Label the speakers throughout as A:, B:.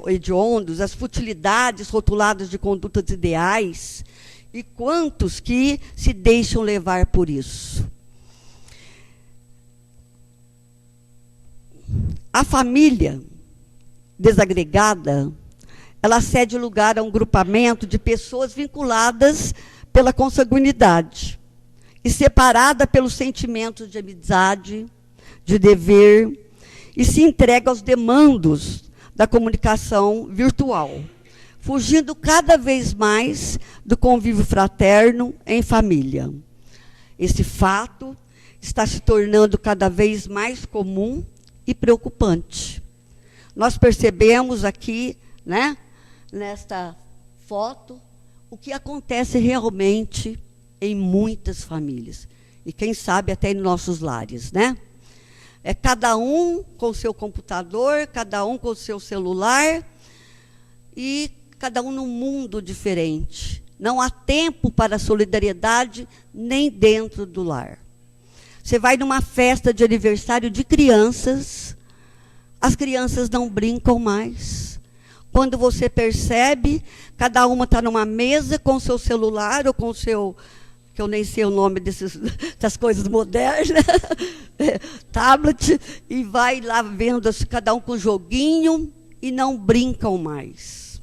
A: hediondos, as futilidades rotuladas de condutas ideais, e quantos que se deixam levar por isso. A família desagregada, ela cede lugar a um grupamento de pessoas vinculadas pela consanguinidade e separada pelos sentimentos de amizade, de dever, e se entrega aos demandos da comunicação virtual, fugindo cada vez mais do convívio fraterno em família. Esse fato está se tornando cada vez mais comum e preocupante. Nós percebemos aqui, né, nesta foto, o que acontece realmente em muitas famílias. E quem sabe até em nossos lares, né? É cada um com o seu computador, cada um com o seu celular, e cada um num mundo diferente. Não há tempo para solidariedade nem dentro do lar. Você vai numa festa de aniversário de crianças, as crianças não brincam mais. Quando você percebe, cada uma está numa mesa com o seu celular ou com o seu, que eu nem sei o nome dessas coisas modernas, tablet, e vai lá vendo cada um com joguinho e não brincam mais.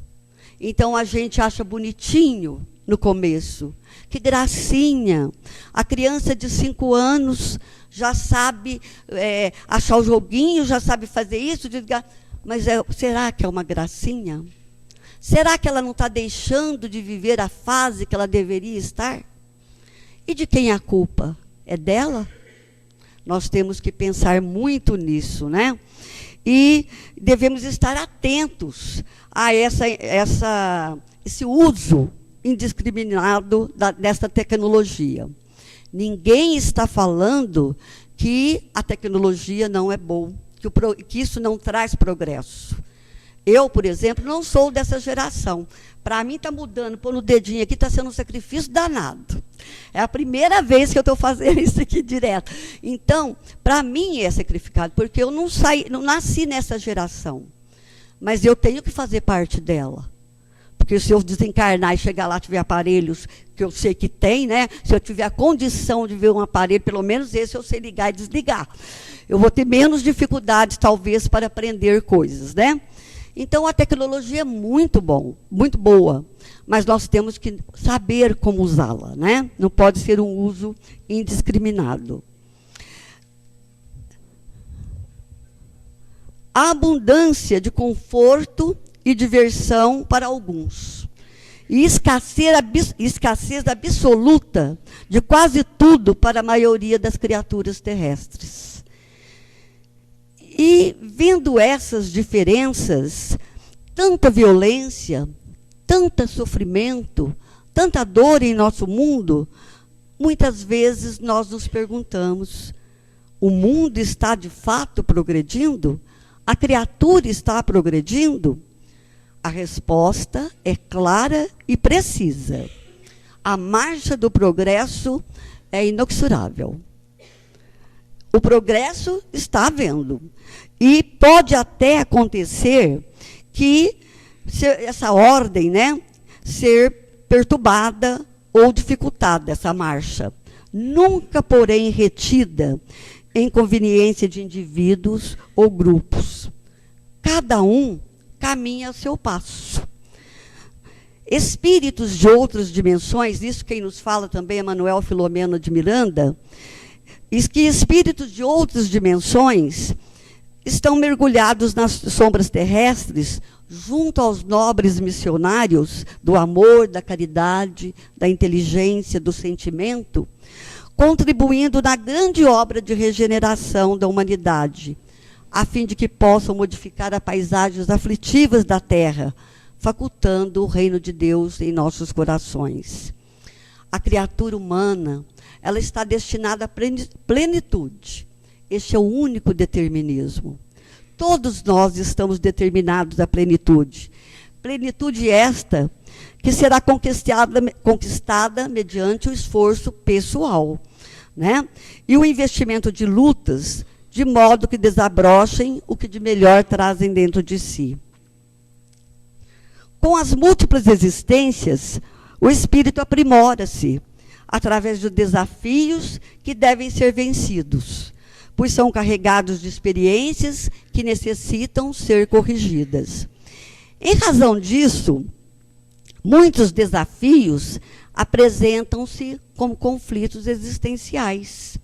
A: Então a gente acha bonitinho no começo. Que gracinha! A criança de 5 anos já sabe achar o joguinho, já sabe fazer isso, mas será que é uma gracinha? Será que ela não está deixando de viver a fase que ela deveria estar? E de quem é a culpa? É dela? Nós temos que pensar muito nisso, né? E devemos estar atentos a esse uso indiscriminado desta tecnologia. Ninguém está falando que a tecnologia não é boa, que isso não traz progresso. Eu, por exemplo, não sou dessa geração. Para mim está mudando, pôr no dedinho aqui, está sendo um sacrifício danado. É a primeira vez que eu estou fazendo isso aqui direto. Então, para mim é sacrificado, porque eu não nasci nessa geração. Mas eu tenho que fazer parte dela. Porque se eu desencarnar e chegar lá, tiver aparelhos que eu sei que tem, né? Se eu tiver a condição de ver um aparelho, pelo menos esse eu sei ligar e desligar. Eu vou ter menos dificuldades, talvez, para aprender coisas, né? Então, a tecnologia é muito boa, mas nós temos que saber como usá-la, né? Não pode ser um uso indiscriminado. A abundância de conforto e diversão para alguns, e escassez absoluta de quase tudo para a maioria das criaturas terrestres. E vendo essas diferenças, tanta violência, tanto sofrimento, tanta dor em nosso mundo, muitas vezes nós nos perguntamos: o mundo está de fato progredindo? A criatura está progredindo? A resposta é clara e precisa. A marcha do progresso é inexorável. O progresso está havendo. E pode até acontecer que essa ordem, né, ser perturbada ou dificultada, essa marcha. Nunca, porém, retida em conveniência de indivíduos ou grupos. Cada um caminha a seu passo. Espíritos de outras dimensões, isso quem nos fala também é Manuel Filomeno de Miranda, diz que espíritos de outras dimensões estão mergulhados nas sombras terrestres, junto aos nobres missionários do amor, da caridade, da inteligência, do sentimento, contribuindo na grande obra de regeneração da humanidade, a fim de que possam modificar as paisagens aflitivas da Terra, facultando o reino de Deus em nossos corações. A criatura humana, ela está destinada à plenitude. Este é o único determinismo. Todos nós estamos determinados à plenitude. Plenitude esta que será conquistada mediante o esforço pessoal, né? E o investimento de lutas, de modo que desabrochem o que de melhor trazem dentro de si. Com as múltiplas existências, o espírito aprimora-se através de desafios que devem ser vencidos, pois são carregados de experiências que necessitam ser corrigidas. Em razão disso, muitos desafios apresentam-se como conflitos existenciais,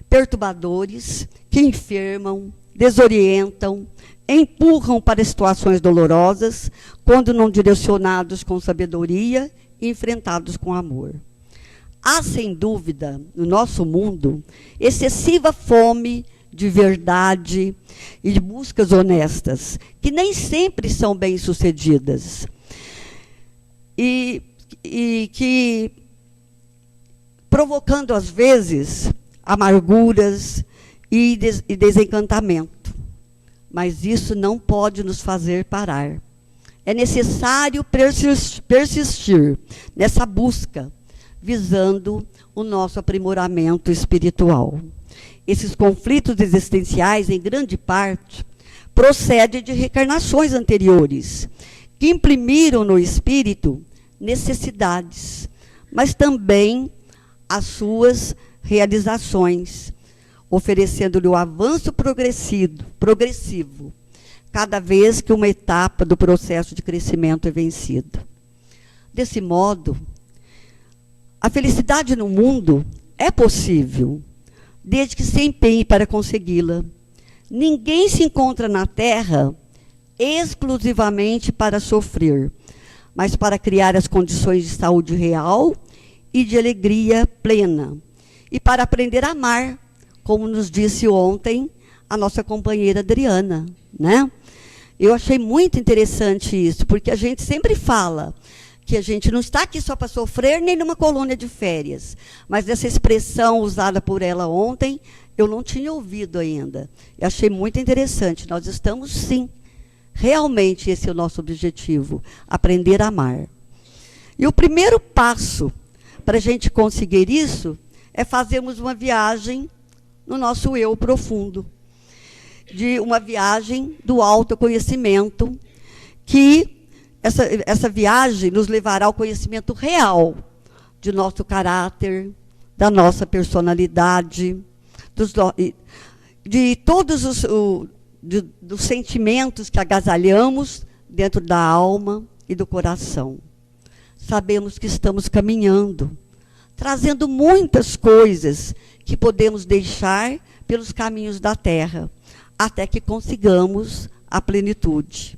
A: perturbadores, que enfermam, desorientam, empurram para situações dolorosas, quando não direcionados com sabedoria e enfrentados com amor. Há, sem dúvida, no nosso mundo, excessiva fome de verdade e de buscas honestas, que nem sempre são bem-sucedidas. E que, provocando, às vezes, amarguras e desencantamento. Mas isso não pode nos fazer parar. É necessário persistir nessa busca, visando o nosso aprimoramento espiritual. Esses conflitos existenciais, em grande parte, procedem de reencarnações anteriores, que imprimiram no espírito necessidades, mas também as suas realizações, oferecendo-lhe o avanço progressivo, cada vez que uma etapa do processo de crescimento é vencida. Desse modo, a felicidade no mundo é possível, desde que se empenhe para consegui-la. Ninguém se encontra na Terra exclusivamente para sofrer, mas para criar as condições de saúde real e de alegria plena, e para aprender a amar, como nos disse ontem a nossa companheira Adriana, né? Eu achei muito interessante isso, porque a gente sempre fala que a gente não está aqui só para sofrer, nem numa colônia de férias. Mas essa expressão usada por ela ontem, eu não tinha ouvido ainda. Eu achei muito interessante. Nós estamos, sim, realmente esse é o nosso objetivo, aprender a amar. E o primeiro passo para a gente conseguir isso é fazermos uma viagem no nosso eu profundo, de uma viagem do autoconhecimento, que essa viagem nos levará ao conhecimento real de nosso caráter, da nossa personalidade, de todos dos sentimentos que agasalhamos dentro da alma e do coração. Sabemos que estamos caminhando, trazendo muitas coisas que podemos deixar pelos caminhos da terra, até que consigamos a plenitude.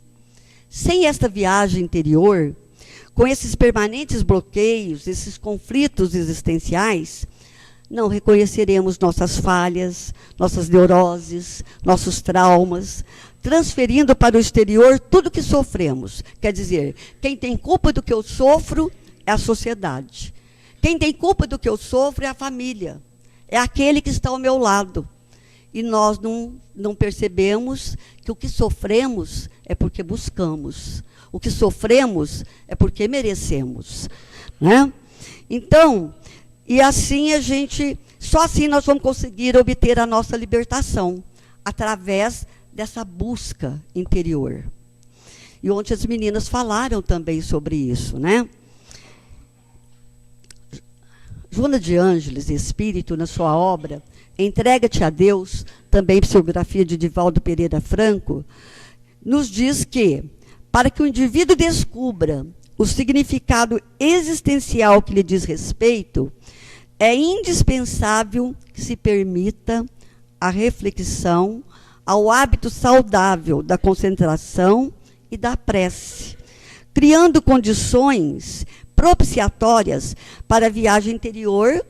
A: Sem esta viagem interior, com esses permanentes bloqueios, esses conflitos existenciais, não reconheceremos nossas falhas, nossas neuroses, nossos traumas, transferindo para o exterior tudo que sofremos. Quer dizer, quem tem culpa do que eu sofro é a sociedade. Quem tem culpa do que eu sofro é a família. É aquele que está ao meu lado. E nós não percebemos que o que sofremos é porque buscamos. O que sofremos é porque merecemos, né? Então, e assim só assim nós vamos conseguir obter a nossa libertação, através dessa busca interior. E ontem as meninas falaram também sobre isso, né? Joana de Ângeles, Espírito, na sua obra Entrega-te a Deus, também psicografia de Divaldo Pereira Franco, nos diz que, para que o indivíduo descubra o significado existencial que lhe diz respeito, é indispensável que se permita a reflexão ao hábito saudável da concentração e da prece, criando condições propiciatórias para a viagem interior,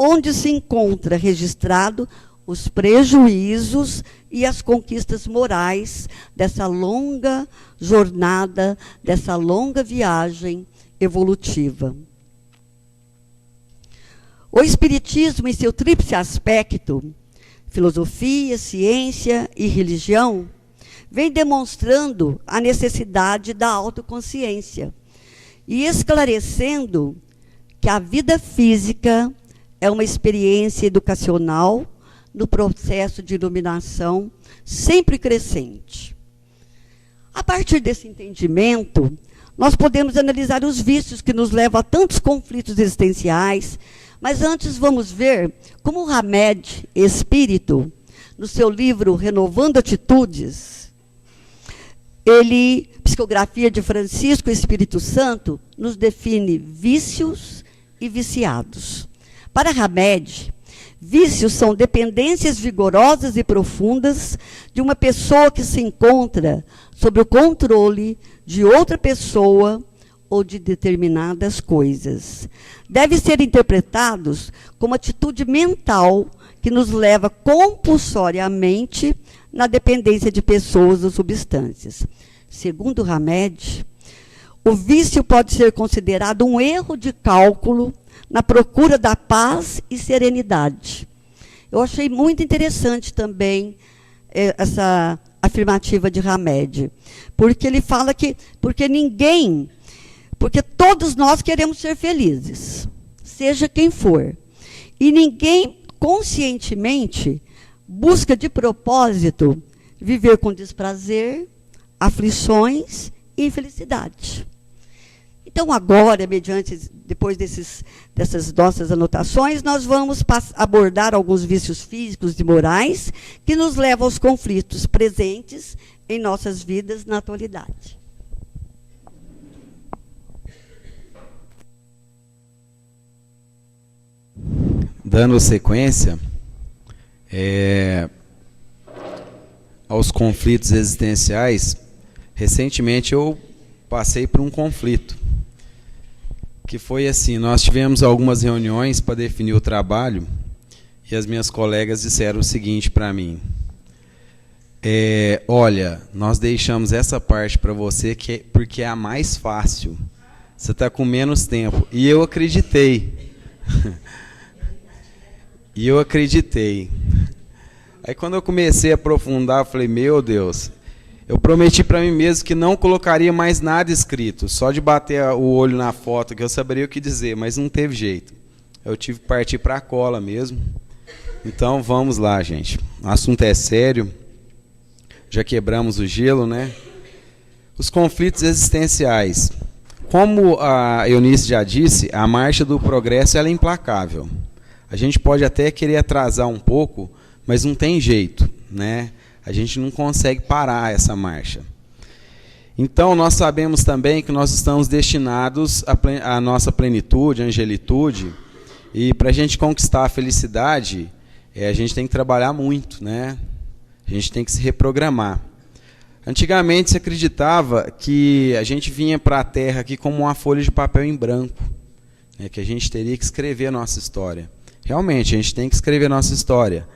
A: onde se encontra registrado os prejuízos e as conquistas morais dessa longa jornada, dessa longa viagem evolutiva. O Espiritismo, em seu tríplice aspecto, filosofia, ciência e religião, vem demonstrando a necessidade da autoconsciência e esclarecendo que a vida física é uma experiência educacional no processo de iluminação sempre crescente. A partir desse entendimento, nós podemos analisar os vícios que nos levam a tantos conflitos existenciais, mas antes vamos ver como o Hamed, espírito, no seu livro Renovando Atitudes, psicografia de Francisco Espírito Santo, nos define vícios e viciados. Para Hamed, vícios são dependências vigorosas e profundas de uma pessoa que se encontra sob o controle de outra pessoa ou de determinadas coisas. Devem ser interpretados como atitude mental que nos leva compulsoriamente na dependência de pessoas ou substâncias. Segundo Hamed, o vício pode ser considerado um erro de cálculo na procura da paz e serenidade. Eu achei muito interessante também essa afirmativa de Hamed, porque ele fala que porque todos nós queremos ser felizes, seja quem for, e ninguém conscientemente busca de propósito viver com desprazer, aflições e infelicidade. Então, agora, depois dessas nossas anotações, nós vamos abordar alguns vícios físicos e morais que nos levam aos conflitos presentes em nossas vidas na atualidade.
B: Dando sequência aos conflitos existenciais, recentemente eu passei por um conflito, que foi assim: nós tivemos algumas reuniões para definir o trabalho, e as minhas colegas disseram o seguinte para mim: olha, nós deixamos essa parte para você porque é a mais fácil, você está com menos tempo. E eu acreditei. E eu acreditei. Aí quando eu comecei a aprofundar, eu falei: meu Deus, eu prometi para mim mesmo que não colocaria mais nada escrito, só de bater o olho na foto que eu saberia o que dizer, mas não teve jeito. Eu tive que partir para a cola mesmo. Então vamos lá, gente. O assunto é sério. Já quebramos o gelo, né? Os conflitos existenciais. Como a Eunice já disse, a marcha do progresso ela é implacável. A gente pode até querer atrasar um pouco, mas não tem jeito, né? A gente não consegue parar essa marcha. Então, nós sabemos também que nós estamos destinados à nossa plenitude, à angelitude, e para a gente conquistar a felicidade, a gente tem que trabalhar muito, né? A gente tem que se reprogramar. Antigamente se acreditava que a gente vinha para a Terra aqui como uma folha de papel em branco, né? Que a gente teria que escrever a nossa história. Realmente, a gente tem que escrever a nossa história,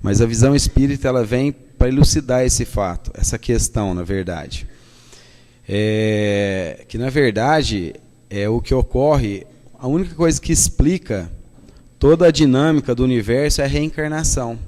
B: mas a visão espírita ela vem para elucidar esse fato, essa questão, na verdade. Que, na verdade, o que ocorre, a única coisa que explica toda a dinâmica do universo é a reencarnação.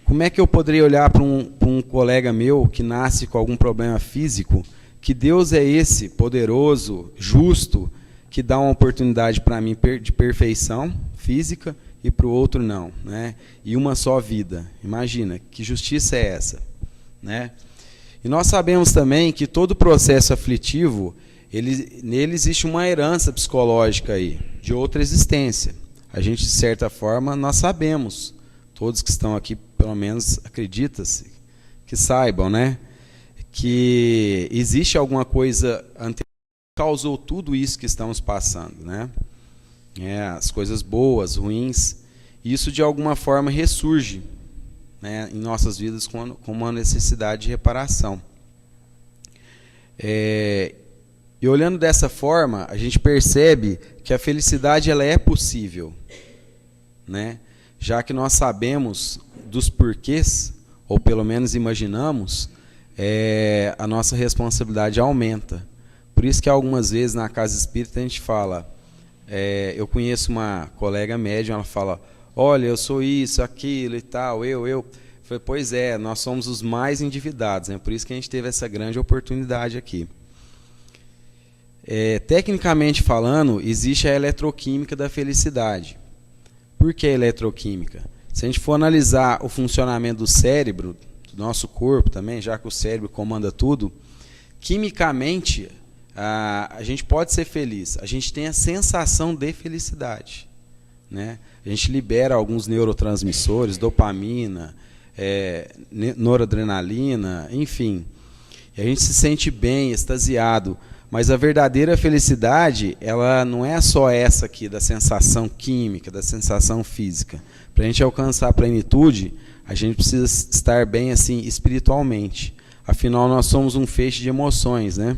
B: Como é que eu poderia olhar para um colega meu que nasce com algum problema físico, que Deus é esse poderoso, justo, que dá uma oportunidade para mim de perfeição física, e para o outro não, né? E uma só vida. Imagina, que justiça é essa, né? E nós sabemos também que todo processo aflitivo, nele existe uma herança psicológica aí, de outra existência. A gente, de certa forma, nós sabemos, todos que estão aqui, pelo menos acredita-se, que saibam, né? Que existe alguma coisa anterior que causou tudo isso que estamos passando, né? As coisas boas, ruins, isso de alguma forma ressurge, né, em nossas vidas com uma necessidade de reparação. E olhando dessa forma, a gente percebe que a felicidade ela é possível, né, já que nós sabemos dos porquês, ou pelo menos imaginamos, a nossa responsabilidade aumenta. Por isso que algumas vezes na casa espírita a gente fala... eu conheço uma colega médium, ela fala: olha, eu sou isso, aquilo e tal, eu. Falei: pois é, nós somos os mais endividados, né? Por isso que a gente teve essa grande oportunidade aqui. Tecnicamente falando, existe a eletroquímica da felicidade. Por que a eletroquímica? Se a gente for analisar o funcionamento do cérebro, do nosso corpo também, já que o cérebro comanda tudo, quimicamente a gente pode ser feliz, a gente tem a sensação de felicidade, né? A gente libera alguns neurotransmissores, dopamina, noradrenalina, enfim, e a gente se sente bem, extasiado. Mas a verdadeira felicidade, ela não é só essa aqui, da sensação química, da sensação física. Para a gente alcançar a plenitude, a gente precisa estar bem assim espiritualmente. Afinal, nós somos um feixe de emoções, né?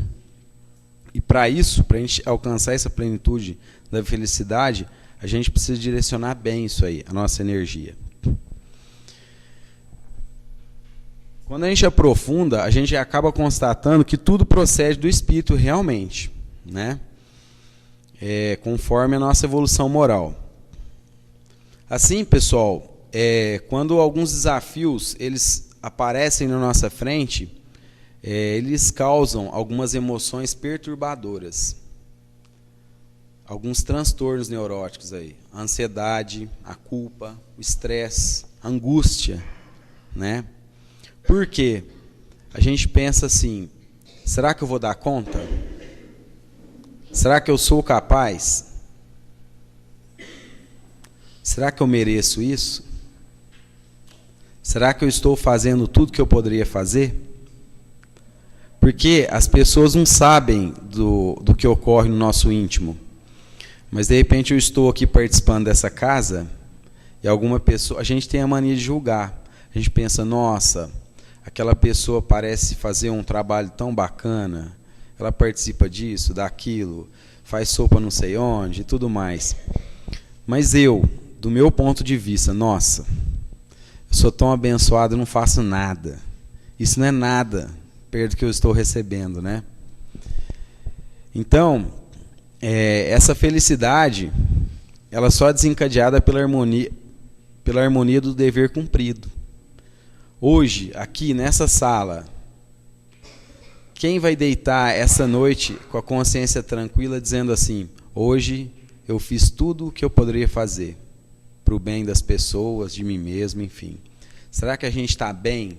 B: E para isso, para a gente alcançar essa plenitude da felicidade, a gente precisa direcionar bem isso aí, a nossa energia. Quando a gente aprofunda, a gente acaba constatando que tudo procede do espírito realmente, né? Conforme a nossa evolução moral. Assim, pessoal, quando alguns desafios eles aparecem na nossa frente, eles causam algumas emoções perturbadoras, alguns transtornos neuróticos aí, a ansiedade, a culpa, o estresse, a angústia, né? Por quê? A gente pensa assim, será que eu vou dar conta? Será que eu sou capaz? Será que eu mereço isso? Será que eu estou fazendo tudo que eu poderia fazer? Porque as pessoas não sabem do que ocorre no nosso íntimo. Mas de repente eu estou aqui participando dessa casa e alguma pessoa, a gente tem a mania de julgar. A gente pensa, nossa, aquela pessoa parece fazer um trabalho tão bacana, ela participa disso, daquilo, faz sopa não sei onde e tudo mais. Mas eu, do meu ponto de vista, nossa, eu sou tão abençoado e não faço nada. Isso não é nada perto do que eu estou recebendo, né? Então, essa felicidade, ela só é desencadeada pela harmonia do dever cumprido. Hoje, aqui nessa sala, quem vai deitar essa noite com a consciência tranquila, dizendo assim, hoje eu fiz tudo o que eu poderia fazer, para o bem das pessoas, de mim mesmo, enfim. Será que a gente está bem?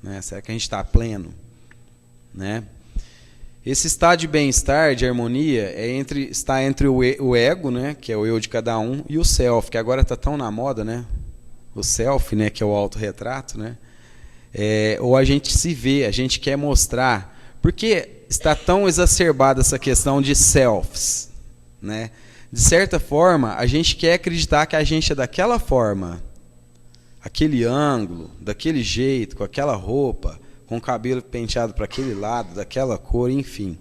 B: Né? Será que a gente está pleno? Né? Esse estado de bem-estar, de harmonia, está entre o ego, né, que é o eu de cada um, e o self, que agora está tão na moda, né? O self, né, que é o autorretrato, né? Ou a gente se vê, a gente quer mostrar. Por que está tão exacerbada essa questão de selves? Né? De certa forma, a gente quer acreditar que a gente é daquela forma, aquele ângulo, daquele jeito, com aquela roupa, com o cabelo penteado para aquele lado, daquela cor, enfim.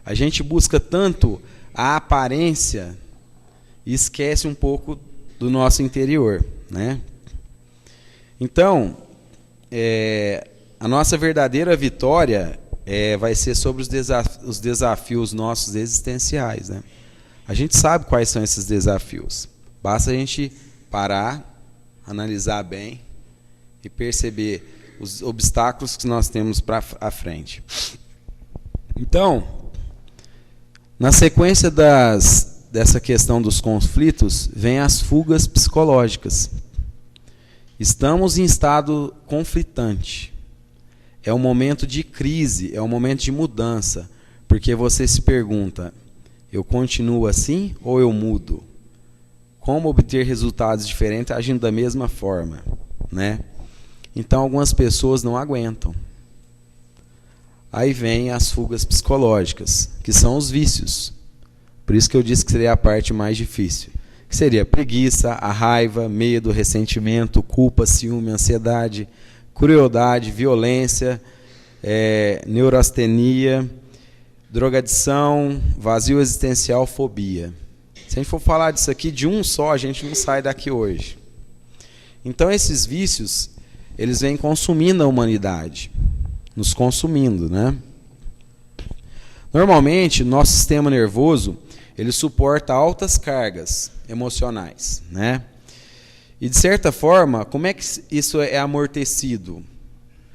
B: A gente busca tanto a aparência e esquece um pouco do nosso interior, né? Então, a nossa verdadeira vitória vai ser sobre os desafios nossos existenciais, né? A gente sabe quais são esses desafios. Basta a gente parar, analisar bem e perceber os obstáculos que nós temos para a frente. Então, na sequência dessa questão dos conflitos, vem as fugas psicológicas. Estamos em estado conflitante. É um momento de crise, é um momento de mudança, porque você se pergunta, eu continuo assim ou eu mudo? Como obter resultados diferentes agindo da mesma forma, né? Então algumas pessoas não aguentam. Aí vem as fugas psicológicas, que são os vícios. Por isso que eu disse que seria a parte mais difícil. Que seria a preguiça, a raiva, medo, ressentimento, culpa, ciúme, ansiedade, crueldade, violência, neurastenia, drogadição, vazio existencial, fobia. Se a gente for falar disso aqui de um só, a gente não sai daqui hoje. Então esses vícios, eles vêm consumindo a humanidade, nos consumindo, né? Normalmente, nosso sistema nervoso, ele suporta altas cargas emocionais, né? E de certa forma, como é que isso é amortecido?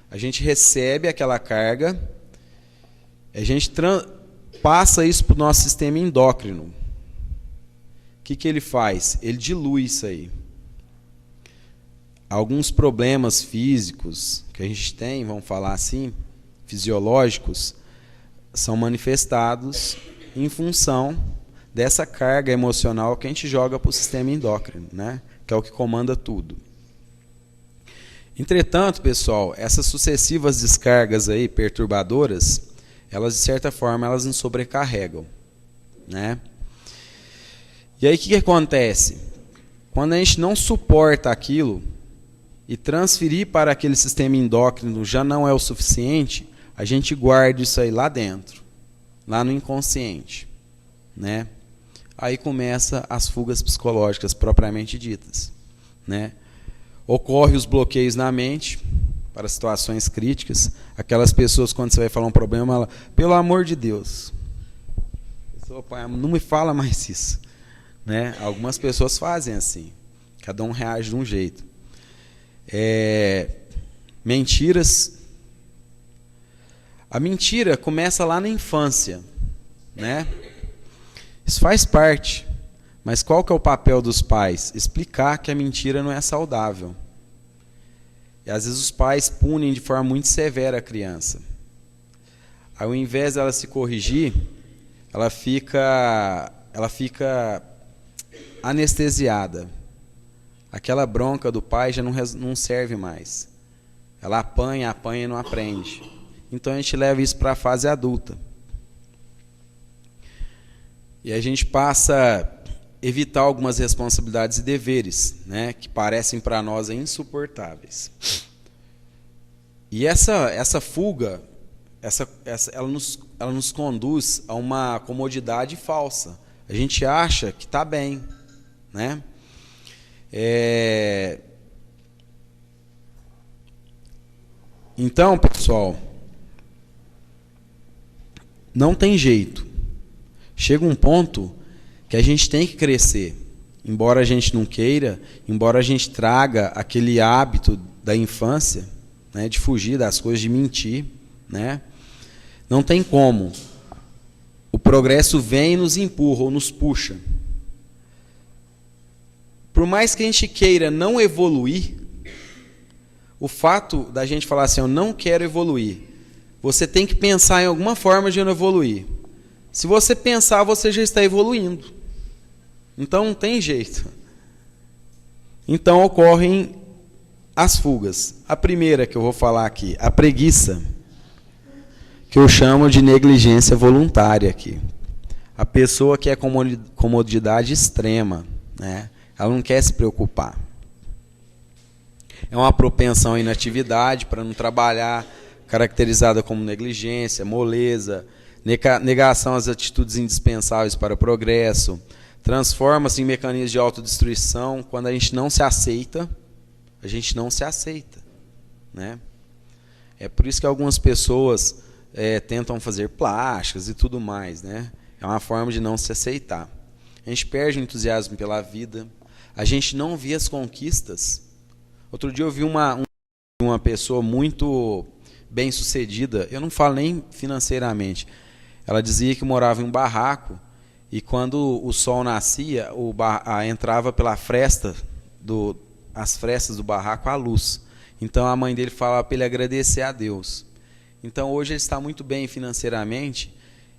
B: A gente recebe aquela carga, a gente passa isso para o nosso sistema endócrino. O que ele faz? Ele dilui isso aí. Alguns problemas físicos que a gente tem, vamos falar assim, fisiológicos, são manifestados em função dessa carga emocional que a gente joga para o sistema endócrino, né? Que é o que comanda tudo. Entretanto, pessoal, essas sucessivas descargas aí perturbadoras, elas de certa forma elas nos sobrecarregam, né? E aí o que acontece? Quando a gente não suporta aquilo e transferir para aquele sistema endócrino já não é o suficiente, a gente guarda isso aí lá dentro, lá no inconsciente, né? Aí começa as fugas psicológicas propriamente ditas, né? Ocorre os bloqueios na mente para situações críticas. Aquelas pessoas, quando você vai falar um problema, ela, pelo amor de Deus, pessoa, não me fala mais isso, né? Algumas pessoas fazem assim, cada um reage de um jeito. Mentiras. A mentira começa lá na infância, né? Isso faz parte. Mas qual que é o papel dos pais? Explicar que a mentira não é saudável. E às vezes os pais punem de forma muito severa a criança. Ao invés dela se corrigir, ela fica anestesiada. Aquela bronca do pai já não serve mais. Ela apanha e não aprende. Então a gente leva isso para a fase adulta. E a gente passa a evitar algumas responsabilidades e deveres, né, que parecem para nós insuportáveis. E essa fuga, ela nos conduz a uma comodidade falsa. A gente acha que está bem, né? Então, pessoal, não tem jeito. Chega um ponto que a gente tem que crescer. Embora a gente não queira, embora a gente traga aquele hábito da infância, né, de fugir das coisas, de mentir, né? Não tem como. O progresso vem e nos empurra ou nos puxa. Por mais que a gente queira não evoluir, o fato da gente falar assim, eu não quero evoluir, você tem que pensar em alguma forma de não evoluir. Se você pensar, você já está evoluindo. Então não tem jeito. Então ocorrem as fugas. A primeira que eu vou falar aqui, a preguiça, que eu chamo de negligência voluntária aqui. A pessoa quer comodidade extrema, né? Ela não quer se preocupar. É uma propensão à inatividade para não trabalhar, caracterizada como negligência, moleza, negação às atitudes indispensáveis para o progresso, transforma-se em mecanismos de autodestruição. Quando a gente não se aceita, né? É por isso que algumas pessoas tentam fazer plásticas e tudo mais, né? É uma forma de não se aceitar. A gente perde o entusiasmo pela vida, a gente não vê as conquistas. Outro dia eu vi uma pessoa muito bem sucedida, eu não falo nem financeiramente, ela dizia que morava em um barraco e quando o sol nascia, entrava pela as frestas do barraco a luz. Então a mãe dele falava para ele agradecer a Deus. Então hoje ele está muito bem financeiramente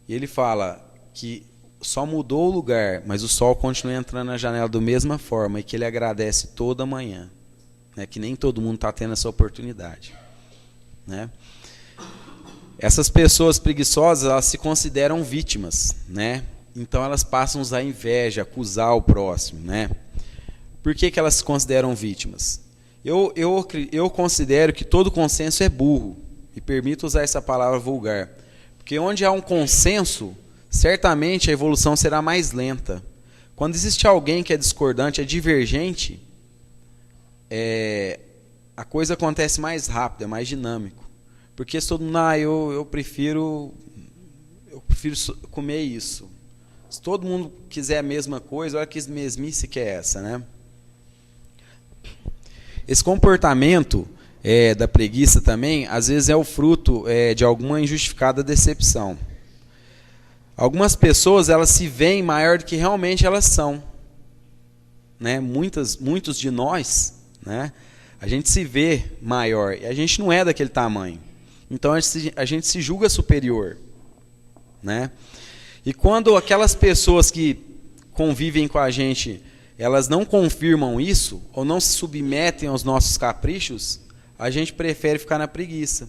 B: e ele fala que só mudou o lugar, mas o sol continua entrando na janela da mesma forma e que ele agradece toda manhã, né? Que nem todo mundo está tendo essa oportunidade, né? Essas pessoas preguiçosas, elas se consideram vítimas, né? Então elas passam a usar inveja, acusar o próximo, né? Por que elas se consideram vítimas? Eu considero que todo consenso é burro, e permito usar essa palavra vulgar, porque onde há um consenso, certamente a evolução será mais lenta. Quando existe alguém que é discordante, é divergente, a coisa acontece mais rápido, é mais dinâmico. Porque se todo mundo, eu prefiro comer isso. Se todo mundo quiser a mesma coisa, olha que mesmice que é essa, né? Esse comportamento da preguiça também, às vezes é o fruto de alguma injustificada decepção. Algumas pessoas, elas se veem maior do que realmente elas são, né? Muitos de nós, né? A gente se vê maior e a gente não é daquele tamanho. Então a gente se julga superior, né? E quando aquelas pessoas que convivem com a gente, elas não confirmam isso, ou não se submetem aos nossos caprichos, a gente prefere ficar na preguiça.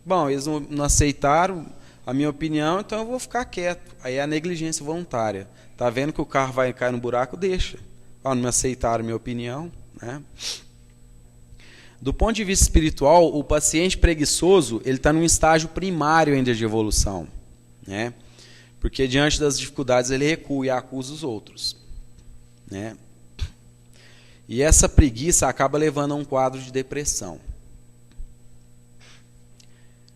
B: Bom, eles não aceitaram a minha opinião, então eu vou ficar quieto. Aí é a negligência voluntária. Tá vendo que o carro vai cair no buraco? Deixa. Não me aceitaram a minha opinião, né? Do ponto de vista espiritual, o paciente preguiçoso, ele está num estágio primário ainda de evolução, né? Porque diante das dificuldades ele recua e acusa os outros, né? E essa preguiça acaba levando a um quadro de depressão.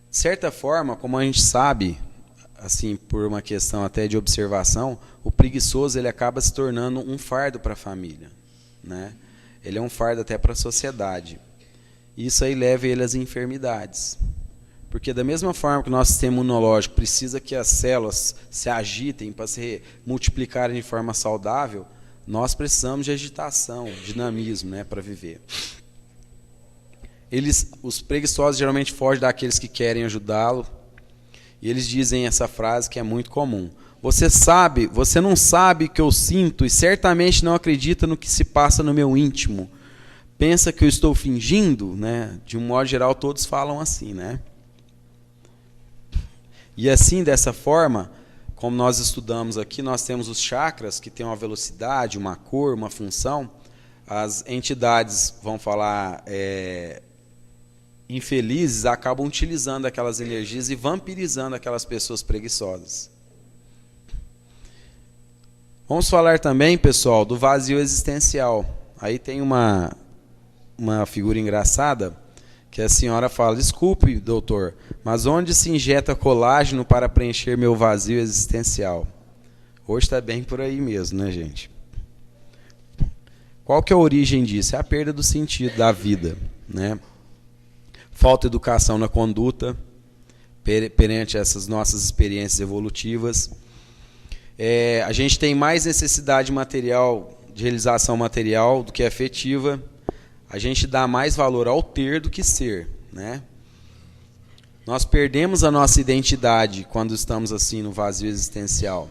B: De certa forma, como a gente sabe, assim, por uma questão até de observação, o preguiçoso ele acaba se tornando um fardo para a família, né? Ele é um fardo até para a sociedade. Isso aí leva ele às enfermidades. Porque da mesma forma que o nosso sistema imunológico precisa que as células se agitem para se multiplicarem de forma saudável, nós precisamos de agitação, dinamismo, né, para viver. Os preguiçosos geralmente fogem daqueles que querem ajudá-lo, e eles dizem essa frase que é muito comum. Você não sabe o que eu sinto e certamente não acredita no que se passa no meu íntimo. Pensa que eu estou fingindo, né? De um modo geral, todos falam assim, né? E assim, dessa forma, como nós estudamos aqui, nós temos os chakras, que têm uma velocidade, uma cor, uma função. As entidades, vamos falar, infelizes, acabam utilizando aquelas energias e vampirizando aquelas pessoas preguiçosas. Vamos falar também, pessoal, do vazio existencial. Aí tem uma figura engraçada, que a senhora fala: desculpe, doutor, mas onde se injeta colágeno para preencher meu vazio existencial? Hoje está bem por aí mesmo, né, gente? Qual que é a origem disso? É a perda do sentido da vida, né? Falta de educação na conduta, perante essas nossas experiências evolutivas. A gente tem mais necessidade material, de realização material, do que afetiva. A gente dá mais valor ao ter do que ser, né? Nós perdemos a nossa identidade quando estamos assim no vazio existencial.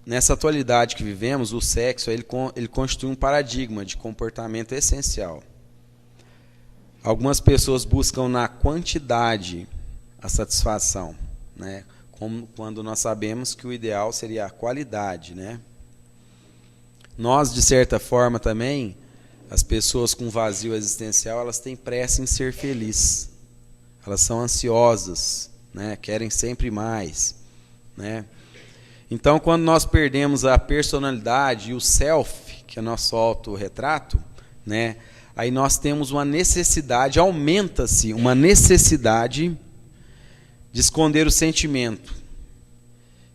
B: Nessa atualidade que vivemos, o sexo ele constitui um paradigma de comportamento essencial. Algumas pessoas buscam na quantidade a satisfação, né? Como quando nós sabemos que o ideal seria a qualidade, né? Nós, de certa forma, também, as pessoas com vazio existencial, elas têm pressa em ser felizes. Elas são ansiosas, né? Querem sempre mais, né? Então, quando nós perdemos a personalidade e o self, que é nosso autorretrato, né? Aí nós temos uma necessidade, aumenta-se uma necessidade de esconder o sentimento.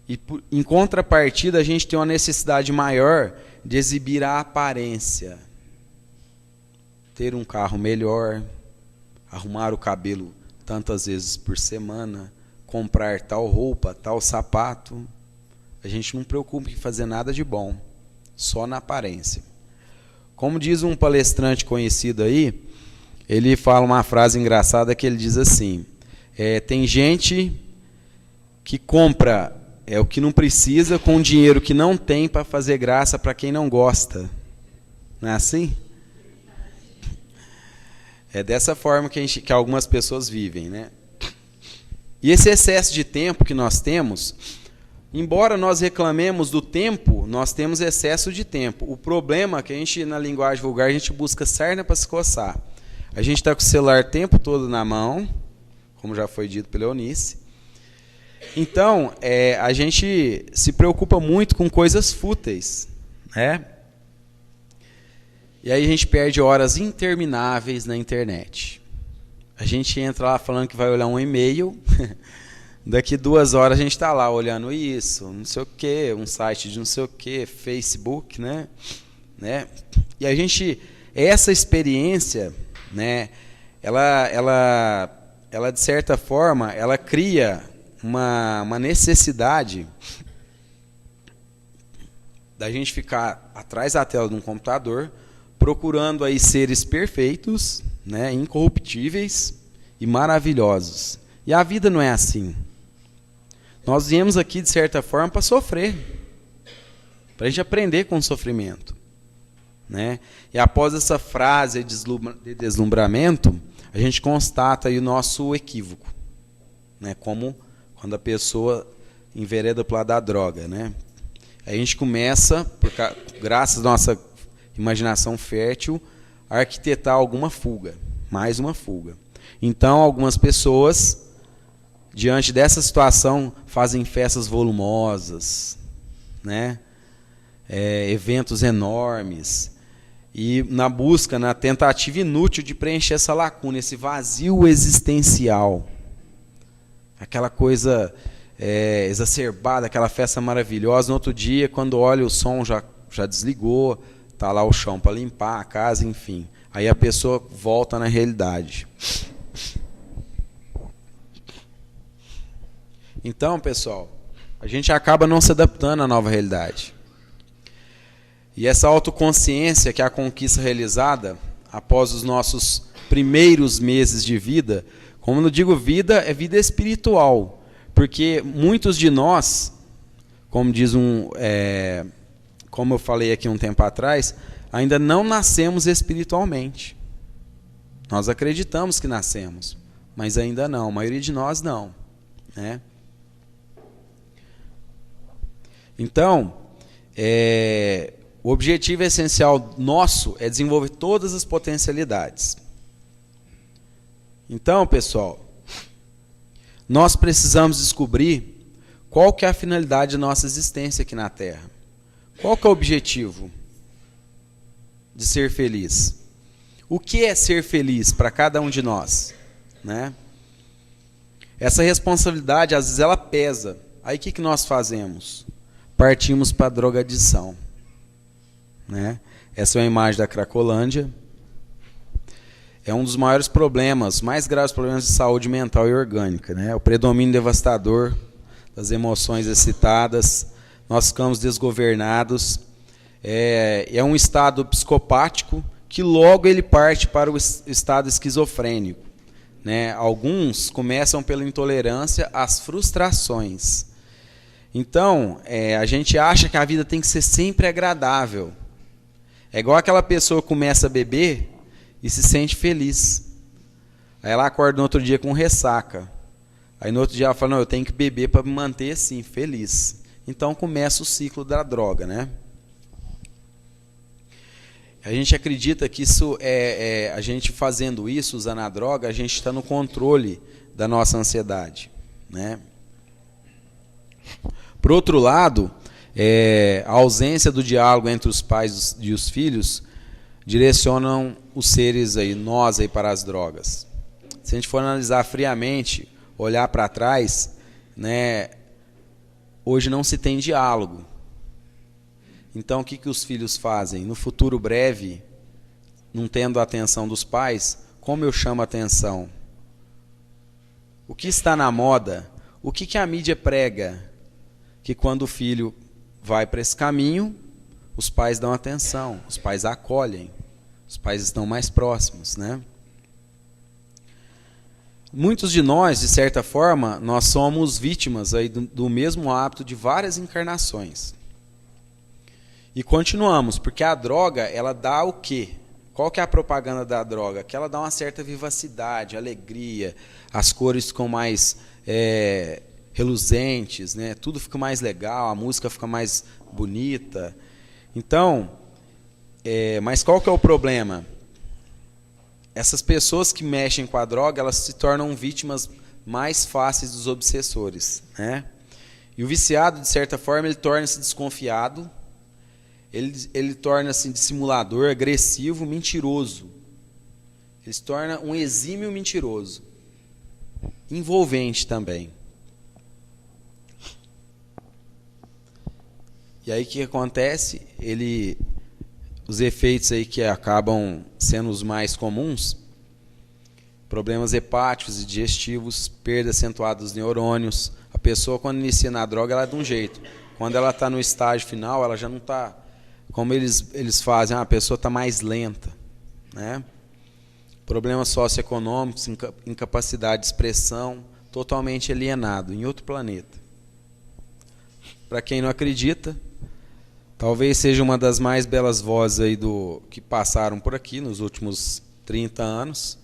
B: E, em contrapartida, a gente tem uma necessidade maior de exibir a aparência. Ter um carro melhor, arrumar o cabelo tantas vezes por semana, comprar tal roupa, tal sapato. A gente não preocupa em fazer nada de bom, só na aparência. Como diz um palestrante conhecido aí, ele fala uma frase engraçada que ele diz assim: tem gente que compra o que não precisa com dinheiro que não tem para fazer graça para quem não gosta. Não é assim? É dessa forma que algumas pessoas vivem, né? E esse excesso de tempo que nós temos, embora nós reclamemos do tempo, nós temos excesso de tempo. O problema é que a gente, na linguagem vulgar, a gente busca sarna para se coçar. A gente está com o celular o tempo todo na mão, como já foi dito pela Eunice. Então, a gente se preocupa muito com coisas fúteis, né? E aí a gente perde horas intermináveis na internet. A gente entra lá falando que vai olhar um e-mail, daqui 2 horas a gente está lá olhando isso, não sei o quê, um site de não sei o quê, Facebook, né? E a gente, essa experiência, né? Ela de certa forma, ela cria uma necessidade da gente ficar atrás da tela de um computador, procurando aí seres perfeitos, né, incorruptíveis e maravilhosos. E a vida não é assim. Nós viemos aqui, de certa forma, para sofrer. Para a gente aprender com o sofrimento. Né? E após essa frase de deslumbramento, a gente constata aí o nosso equívoco. Né? Como quando a pessoa envereda para o lado da droga. Né? Aí a gente começa, graças à nossa imaginação fértil, a arquitetar alguma fuga. Mais uma fuga. Então, algumas pessoas, diante dessa situação, fazem festas volumosas, né? Eventos enormes, e na tentativa inútil de preencher essa lacuna, esse vazio existencial. Aquela coisa exacerbada, aquela festa maravilhosa. No outro dia, quando olha, o som já desligou, está lá o chão para limpar, a casa, enfim. Aí a pessoa volta na realidade. Então, pessoal, a gente acaba não se adaptando à nova realidade. E essa autoconsciência que é a conquista realizada após os nossos primeiros meses de vida, como eu digo vida, é vida espiritual. Porque muitos de nós, como eu falei aqui um tempo atrás, ainda não nascemos espiritualmente. Nós acreditamos que nascemos, mas ainda não. A maioria de nós não. Né? Então, o objetivo essencial nosso é desenvolver todas as potencialidades. Então, pessoal, nós precisamos descobrir qual que é a finalidade da nossa existência aqui na Terra. Qual que é o objetivo de ser feliz? O que é ser feliz para cada um de nós? Né? Essa responsabilidade, às vezes, ela pesa. Aí o que nós fazemos? Partimos para a drogadição. Né? Essa é uma imagem da Cracolândia. É um dos maiores problemas, mais graves problemas de saúde mental e orgânica. Né? O predomínio devastador das emoções excitadas. Nós ficamos desgovernados. É um estado psicopático que logo ele parte para o estado esquizofrênico. Né? Alguns começam pela intolerância às frustrações. Então, a gente acha que a vida tem que ser sempre agradável. É igual aquela pessoa que começa a beber e se sente feliz. Aí ela acorda no outro dia com ressaca. Aí no outro dia ela fala, não, eu tenho que beber para me manter assim, feliz. Então começa o ciclo da droga, né? A gente acredita que isso a gente fazendo isso, usando a droga, a gente está no controle da nossa ansiedade, né? Por outro lado, a ausência do diálogo entre os pais e os filhos direcionam os seres aí, nós aí, para as drogas. Se a gente for analisar friamente, olhar para trás, né, hoje não se tem diálogo. Então, o que os filhos fazem? No futuro breve, não tendo a atenção dos pais, como eu chamo a atenção? O que está na moda? O que a mídia prega? Que quando o filho vai para esse caminho, os pais dão atenção, os pais acolhem, os pais estão mais próximos, né? Muitos de nós, de certa forma, nós somos vítimas aí do mesmo hábito de várias encarnações. E continuamos, porque a droga, ela dá o quê? Qual que é a propaganda da droga? Que ela dá uma certa vivacidade, alegria, as cores ficam mais reluzentes, né? Tudo fica mais legal, a música fica mais bonita. Então, mas qual que é o problema? Essas pessoas que mexem com a droga, elas se tornam vítimas mais fáceis dos obsessores, né? E o viciado, de certa forma, ele torna-se desconfiado, ele torna-se dissimulador, agressivo, mentiroso. Ele se torna um exímio mentiroso. Envolvente também. E aí o que acontece? Os efeitos aí que acabam sendo os mais comuns, problemas hepáticos e digestivos, perda acentuada dos neurônios. A pessoa, quando inicia na droga, ela é de um jeito. Quando ela está no estágio final, ela já não está... Como eles fazem, a pessoa está mais lenta, né? Problemas socioeconômicos, incapacidade de expressão, totalmente alienado, em outro planeta. Para quem não acredita, talvez seja uma das mais belas vozes aí que passaram por aqui nos últimos 30 anos.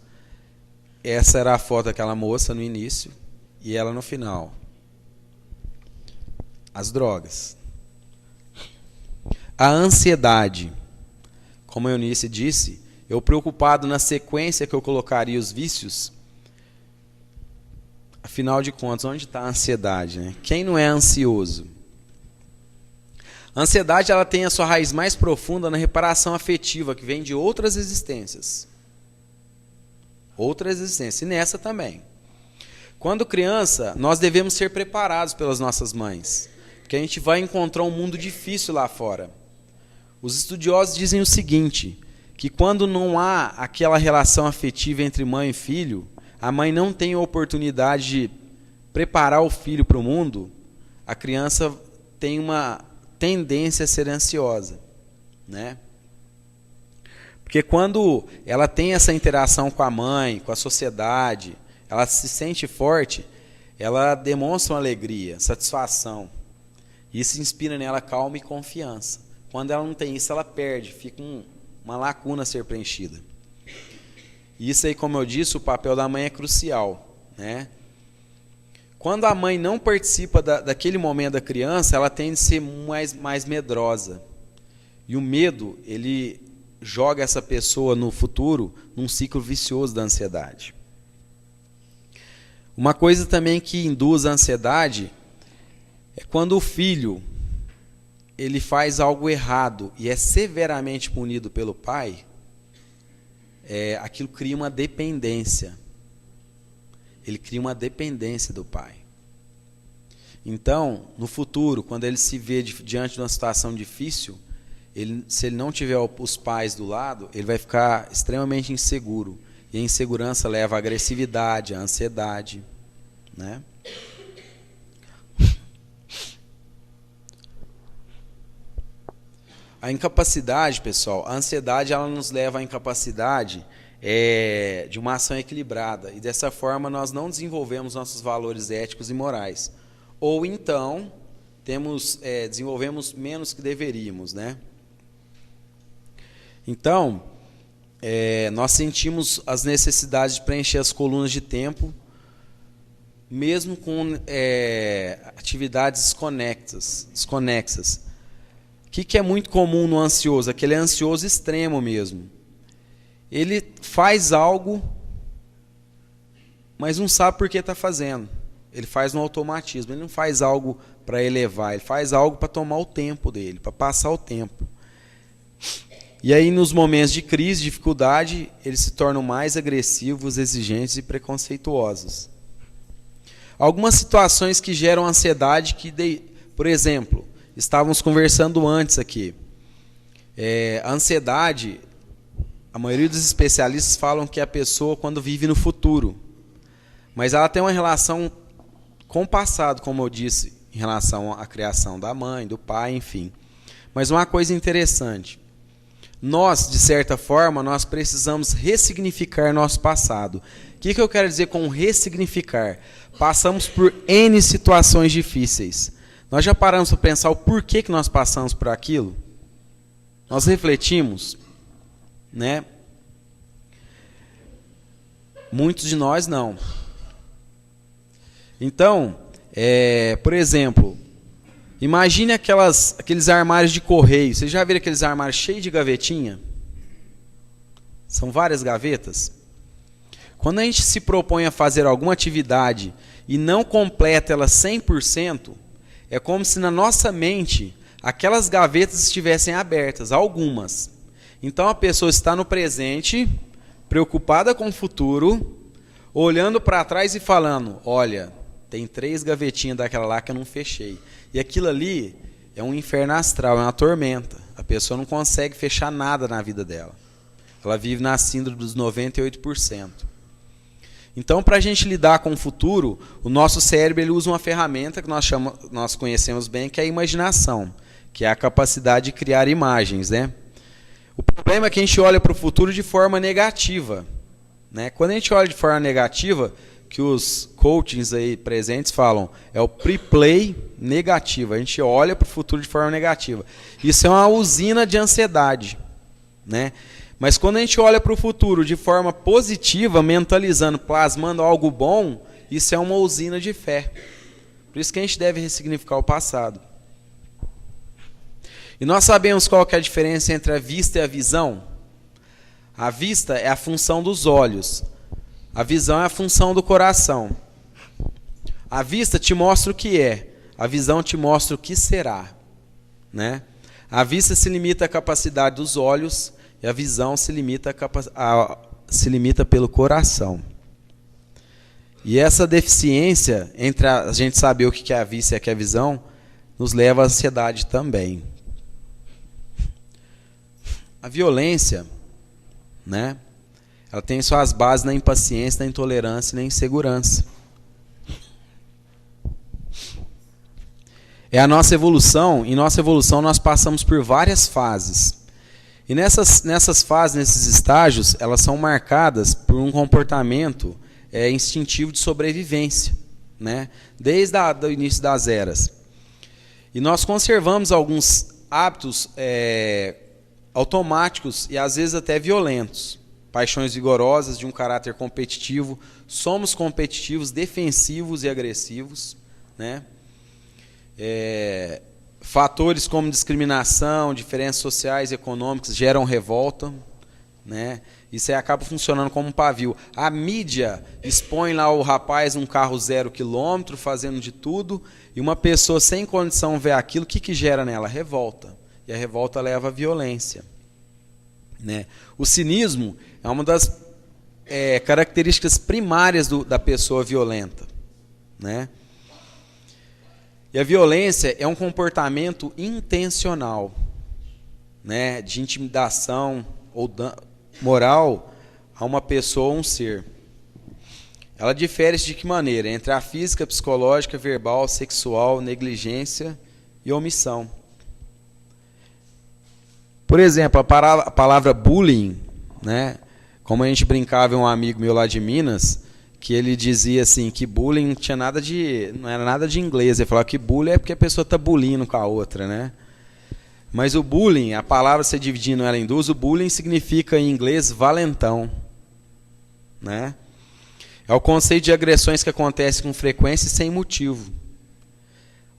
B: Essa era a foto daquela moça no início e ela no final. As drogas. A ansiedade. Como a Eunice disse, eu preocupado na sequência que eu colocaria os vícios. Afinal de contas, onde está a ansiedade, né? Quem não é ansioso? A ansiedade ela tem a sua raiz mais profunda na reparação afetiva, que vem de outras existências. Outras existências, e nessa também. Quando criança, nós devemos ser preparados pelas nossas mães, porque a gente vai encontrar um mundo difícil lá fora. Os estudiosos dizem o seguinte, que quando não há aquela relação afetiva entre mãe e filho, a mãe não tem a oportunidade de preparar o filho para o mundo, a criança tem uma tendência a ser ansiosa, né? Porque quando ela tem essa interação com a mãe, com a sociedade, ela se sente forte, ela demonstra uma alegria, satisfação. Isso inspira nela calma e confiança. Quando ela não tem isso, ela perde, fica uma lacuna a ser preenchida. Isso aí, como eu disse, o papel da mãe é crucial, né? Quando a mãe não participa daquele momento da criança, ela tende a ser mais medrosa. E o medo, ele joga essa pessoa no futuro num ciclo vicioso da ansiedade. Uma coisa também que induz a ansiedade é quando o filho ele faz algo errado e é severamente punido pelo pai, aquilo cria uma dependência. Ele cria uma dependência do pai. Então, no futuro, quando ele se vê diante de uma situação difícil, se ele não tiver os pais do lado, ele vai ficar extremamente inseguro. E a insegurança leva à agressividade, à ansiedade, né? A incapacidade, pessoal, a ansiedade ela nos leva à incapacidade de uma ação equilibrada. E dessa forma nós não desenvolvemos nossos valores éticos e morais. Ou então desenvolvemos menos que deveríamos, né? Então, nós sentimos as necessidades de preencher as colunas de tempo, mesmo com atividades desconexas. O que é muito comum no ansioso? Aquele ansioso extremo mesmo. Ele faz algo, mas não sabe por que está fazendo. Ele faz no automatismo. Ele não faz algo para elevar. Ele faz algo para tomar o tempo dele, para passar o tempo. E aí, nos momentos de crise, dificuldade, eles se tornam mais agressivos, exigentes e preconceituosos. Algumas situações que geram ansiedade, por exemplo, estávamos conversando antes aqui. A ansiedade, a maioria dos especialistas falam que é a pessoa quando vive no futuro. Mas ela tem uma relação com o passado, como eu disse, em relação à criação da mãe, do pai, enfim. Mas uma coisa interessante. Nós, de certa forma, nós precisamos ressignificar nosso passado. O que eu quero dizer com ressignificar? Passamos por N situações difíceis. Nós já paramos para pensar o porquê que nós passamos por aquilo? Nós refletimos, né? Muitos de nós não. Então, por exemplo, imagine aqueles armários de correio. Vocês já viram aqueles armários cheios de gavetinha? São várias gavetas. Quando a gente se propõe a fazer alguma atividade e não completa ela 100%, é como se na nossa mente aquelas gavetas estivessem abertas, algumas. Então a pessoa está no presente, preocupada com o futuro, olhando para trás e falando, olha, tem 3 gavetinhas daquela lá que eu não fechei. E aquilo ali é um inferno astral, é uma tormenta. A pessoa não consegue fechar nada na vida dela. Ela vive na síndrome dos 98%. Então, para a gente lidar com o futuro, o nosso cérebro ele usa uma ferramenta que nós conhecemos bem, que é a imaginação, que é a capacidade de criar imagens, né? O problema é que a gente olha para o futuro de forma negativa, né? Quando a gente olha de forma negativa, que os coachings aí presentes falam, é o pre-play negativo. A gente olha para o futuro de forma negativa. Isso é uma usina de ansiedade, né? Mas quando a gente olha para o futuro de forma positiva, mentalizando, plasmando algo bom, isso é uma usina de fé. Por isso que a gente deve ressignificar o passado. E nós sabemos qual que é a diferença entre a vista e a visão? A vista é a função dos olhos. A visão é a função do coração. A vista te mostra o que é. A visão te mostra o que será, né? A vista se limita à capacidade dos olhos e a visão se limita pelo coração. E essa deficiência entre a gente saber o que é a vista e o que é a visão nos leva à ansiedade também. A violência, né? Ela tem suas bases na impaciência, na intolerância e na insegurança. É a nossa evolução. Em nossa evolução nós passamos por várias fases. E nessas fases, nesses estágios, elas são marcadas por um comportamento instintivo de sobrevivência, né? Desde o início das eras. E nós conservamos alguns hábitos automáticos e às vezes até violentos. Paixões vigorosas de um caráter competitivo. Somos competitivos, defensivos e agressivos, né? Fatores como discriminação, diferenças sociais e econômicas geram revolta, né? Isso aí acaba funcionando como um pavio. A mídia expõe lá o rapaz num carro 0 km, fazendo de tudo, e uma pessoa sem condição vê aquilo, o que gera nela? Revolta. E a revolta leva à violência, né? O cinismo é uma das características primárias da pessoa violenta, né? E a violência é um comportamento intencional, né, de intimidação ou moral a uma pessoa ou um ser. Ela difere de que maneira? Entre a física, psicológica, verbal, sexual, negligência e omissão. Por exemplo, a palavra bullying, né, como a gente brincava, um amigo meu lá de Minas, que ele dizia assim, que bullying não era nada de inglês. Ele falava que bullying é porque a pessoa está bullying com a outra, né? Mas o bullying, a palavra, se dividindo ela em duas, o bullying significa em inglês valentão, né? É o conceito de agressões que acontecem com frequência e sem motivo.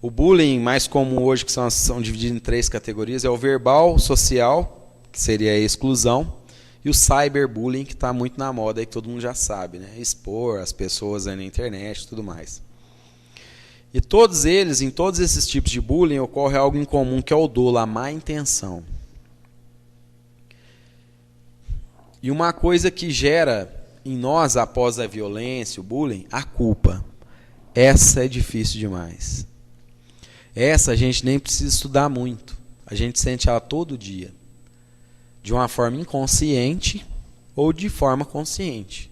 B: O bullying mais comum hoje, que são divididos em 3 categorias, é o verbal, social, que seria a exclusão, e o cyberbullying, que está muito na moda, aí que todo mundo já sabe, né? Expor as pessoas aí na internet e tudo mais. E em todos esses tipos de bullying, ocorre algo em comum, que é o dolo, a má intenção. E uma coisa que gera em nós, após a violência, o bullying, a culpa. Essa é difícil demais. Essa a gente nem precisa estudar muito. A gente sente ela todo dia. De uma forma inconsciente ou de forma consciente.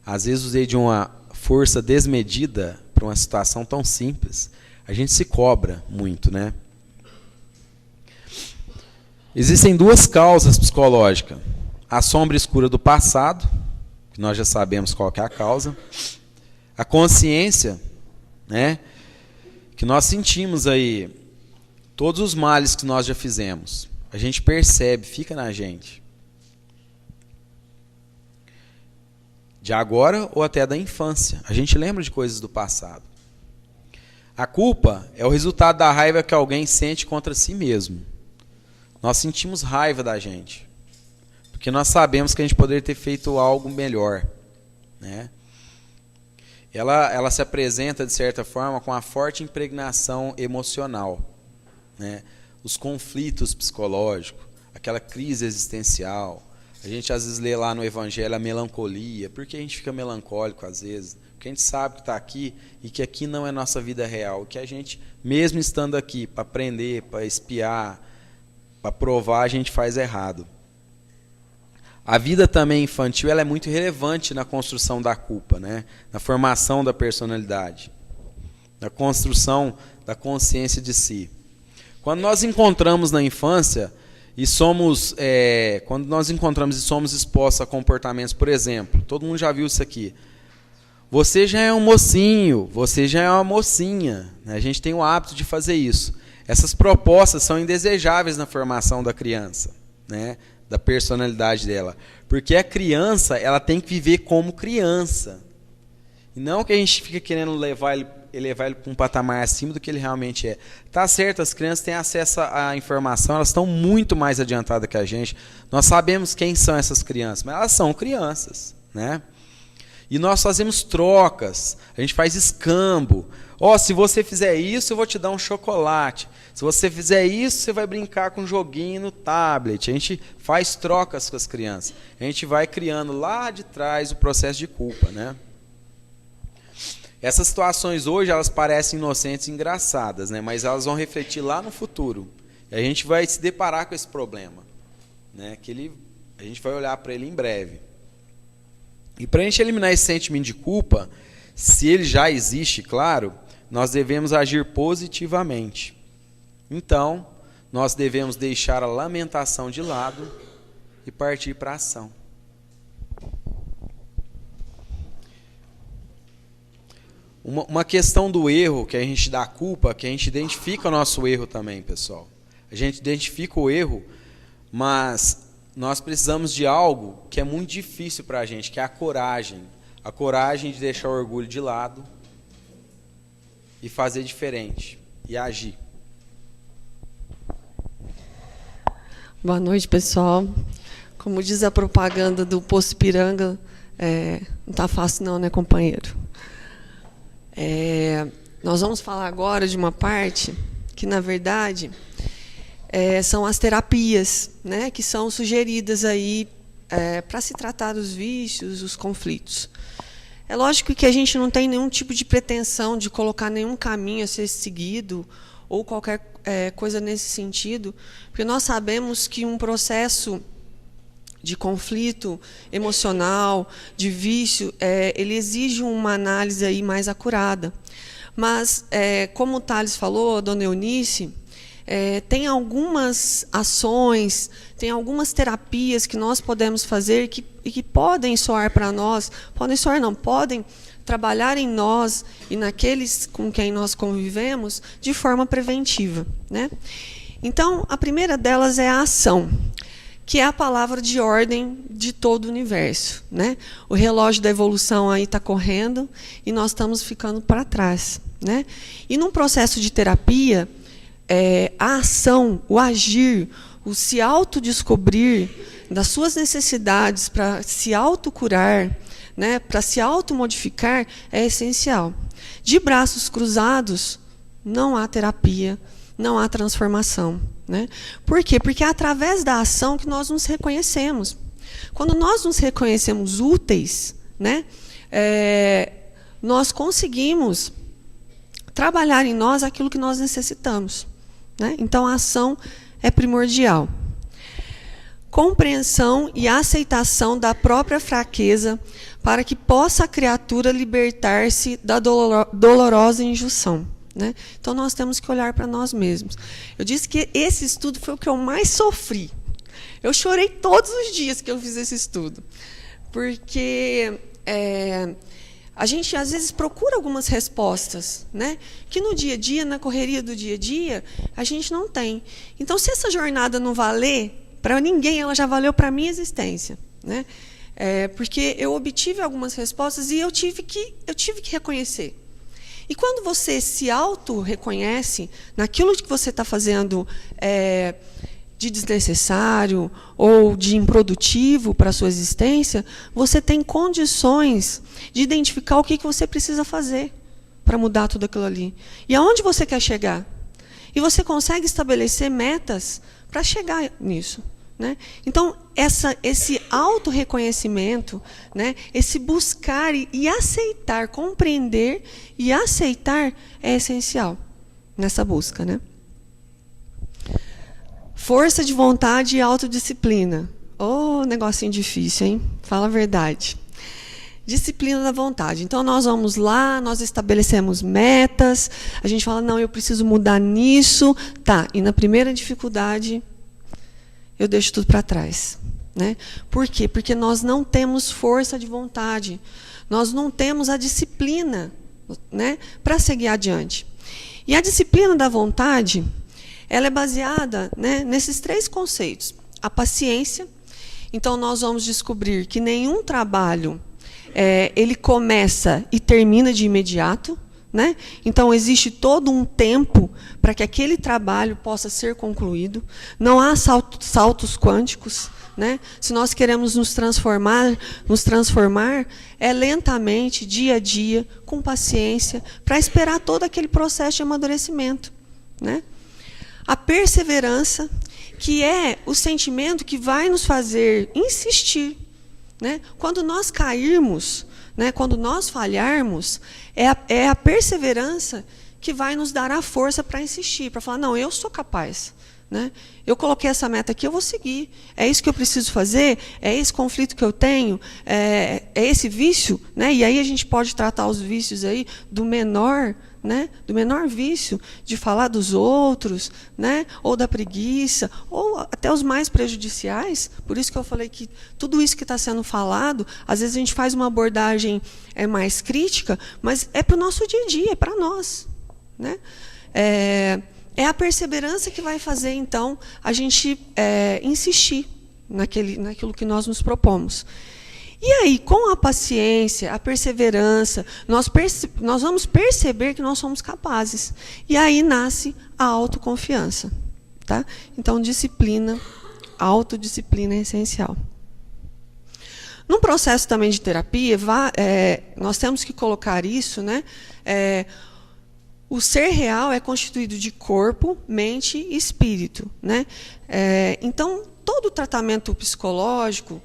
B: Às vezes usei de uma força desmedida para uma situação tão simples. A gente se cobra muito, né? Existem 2 causas psicológicas. A sombra escura do passado, que nós já sabemos qual que é a causa. A consciência, né? Que nós sentimos aí todos os males que nós já fizemos. A gente percebe, fica na gente. De agora ou até da infância. A gente lembra de coisas do passado. A culpa é o resultado da raiva que alguém sente contra si mesmo. Nós sentimos raiva da gente. Porque nós sabemos que a gente poderia ter feito algo melhor, né? Ela se apresenta, de certa forma, com uma forte impregnação emocional, né? Os conflitos psicológicos, aquela crise existencial. A gente às vezes lê lá no Evangelho a melancolia. Por que a gente fica melancólico às vezes? Porque a gente sabe que está aqui e que aqui não é nossa vida real. Que a gente, mesmo estando aqui para aprender, para espiar, para provar, a gente faz errado. A vida também infantil ela é muito relevante na construção da culpa, né? Na formação da personalidade, na construção da consciência de si. Quando nós encontramos na infância e somos expostos a comportamentos, por exemplo, todo mundo já viu isso aqui, você já é um mocinho, você já é uma mocinha. Né? A gente tem o hábito de fazer isso. Essas propostas são indesejáveis na formação da criança, né? Da personalidade dela. Porque a criança, ela tem que viver como criança. E não que a gente fica querendo elevar ele para um patamar acima do que ele realmente é. Tá certo, as crianças têm acesso à informação, elas estão muito mais adiantadas que a gente. Nós sabemos quem são essas crianças, mas elas são crianças, né? E nós fazemos trocas, a gente faz escambo. Se você fizer isso, eu vou te dar um chocolate. Se você fizer isso, você vai brincar com um joguinho no tablet. A gente faz trocas com as crianças. A gente vai criando lá de trás o processo de culpa, né? Essas situações hoje, elas parecem inocentes e engraçadas, né? Mas elas vão refletir lá no futuro. E a gente vai se deparar com esse problema, né? A gente vai olhar para ele em breve. E para a gente eliminar esse sentimento de culpa, se ele já existe, claro, nós devemos agir positivamente. Então, nós devemos deixar a lamentação de lado e partir para a ação. Uma questão do erro, que a gente dá culpa, que a gente identifica o nosso erro também, pessoal. A gente identifica o erro, mas nós precisamos de algo que é muito difícil para a gente, que é a coragem. A coragem de deixar o orgulho de lado e fazer diferente, e agir.
C: Boa noite, pessoal. Como diz a propaganda do Poço Ipiranga, não está fácil não, né, companheiro? Nós vamos falar agora de uma parte que, na verdade, são as terapias, né, que são sugeridas aí para se tratar dos vícios, os conflitos. É lógico que a gente não tem nenhum tipo de pretensão de colocar nenhum caminho a ser seguido ou qualquer coisa nesse sentido, porque nós sabemos que um processo de conflito emocional, de vício, ele exige uma análise aí mais acurada. Mas, como o Thales falou, a dona Eunice, tem algumas ações, tem algumas terapias que nós podemos fazer e que podem soar para nós, podem trabalhar em nós e naqueles com quem nós convivemos de forma preventiva, né? Então, a primeira delas é a ação, que é a palavra de ordem de todo o universo, né? O relógio da evolução aí está correndo e nós estamos ficando para trás, né? E num processo de terapia, a ação, o agir, o se autodescobrir das suas necessidades para se autocurar, né, para se automodificar, é essencial. De braços cruzados, não há terapia, não há transformação. Né? Por quê? Porque é através da ação que nós nos reconhecemos. Quando nós nos reconhecemos úteis, né, nós conseguimos trabalhar em nós aquilo que nós necessitamos. Né? Então, a ação é primordial. Compreensão e aceitação da própria fraqueza para que possa a criatura libertar-se da dolorosa injunção. Né? Então, nós temos que olhar para nós mesmos. Eu disse que esse estudo foi o que eu mais sofri. Eu chorei todos os dias que eu fiz esse estudo. Porque a gente, às vezes, procura algumas respostas, né, que no dia a dia, na correria do dia a dia, a gente não tem. Então, se essa jornada não valer para ninguém, ela já valeu para a minha existência. Né? Porque eu obtive algumas respostas e eu tive que reconhecer. E quando você se auto-reconhece naquilo que você está fazendo de desnecessário ou de improdutivo para a sua existência, você tem condições de identificar o que você precisa fazer para mudar tudo aquilo ali. E aonde você quer chegar. E você consegue estabelecer metas para chegar nisso. Né? Então, esse auto-reconhecimento, né, esse buscar e aceitar, compreender e aceitar é essencial nessa busca. Né? Força de vontade e autodisciplina. Negocinho difícil, hein? Fala a verdade. Disciplina da vontade. Então, nós vamos lá, nós estabelecemos metas, a gente fala, não, eu preciso mudar nisso. Tá, e na primeira dificuldade, eu deixo tudo para trás. Né? Por quê? Porque nós não temos força de vontade. nós não temos a disciplina, né, para seguir adiante. E a disciplina da vontade, ela é baseada, né, nesses 3 conceitos. A paciência. Então, nós vamos descobrir que nenhum trabalho ele começa e termina de imediato. Né? Então, existe todo um tempo para que aquele trabalho possa ser concluído. Não há saltos quânticos. Né? Se nós queremos nos transformar é lentamente, dia a dia, com paciência, para esperar todo aquele processo de amadurecimento. Né? A perseverança, que é o sentimento que vai nos fazer insistir. Né? Quando nós cairmos, né, quando nós falharmos, é a perseverança que vai nos dar a força para insistir, para falar, não, eu sou capaz. Né? Eu coloquei essa meta aqui, eu vou seguir. É isso que eu preciso fazer? É esse conflito que eu tenho? É esse vício? Né? E aí a gente pode tratar os vícios aí do menor, né? Do menor vício, de falar dos outros, né? Ou da preguiça, ou até os mais prejudiciais. Por isso que eu falei que tudo isso que está sendo falado, às vezes a gente faz uma abordagem mais crítica, mas é para o nosso dia a dia, é para nós. Né? É a perseverança que vai fazer, então, a gente insistir naquilo que nós nos propomos. E aí, com a paciência, a perseverança, nós vamos perceber que nós somos capazes. E aí nasce a autoconfiança. Tá? Então, disciplina, autodisciplina é essencial. Num processo também de terapia, nós temos que colocar isso, né? O ser real é constituído de corpo, mente e espírito. Né? Então, todo o tratamento psicológico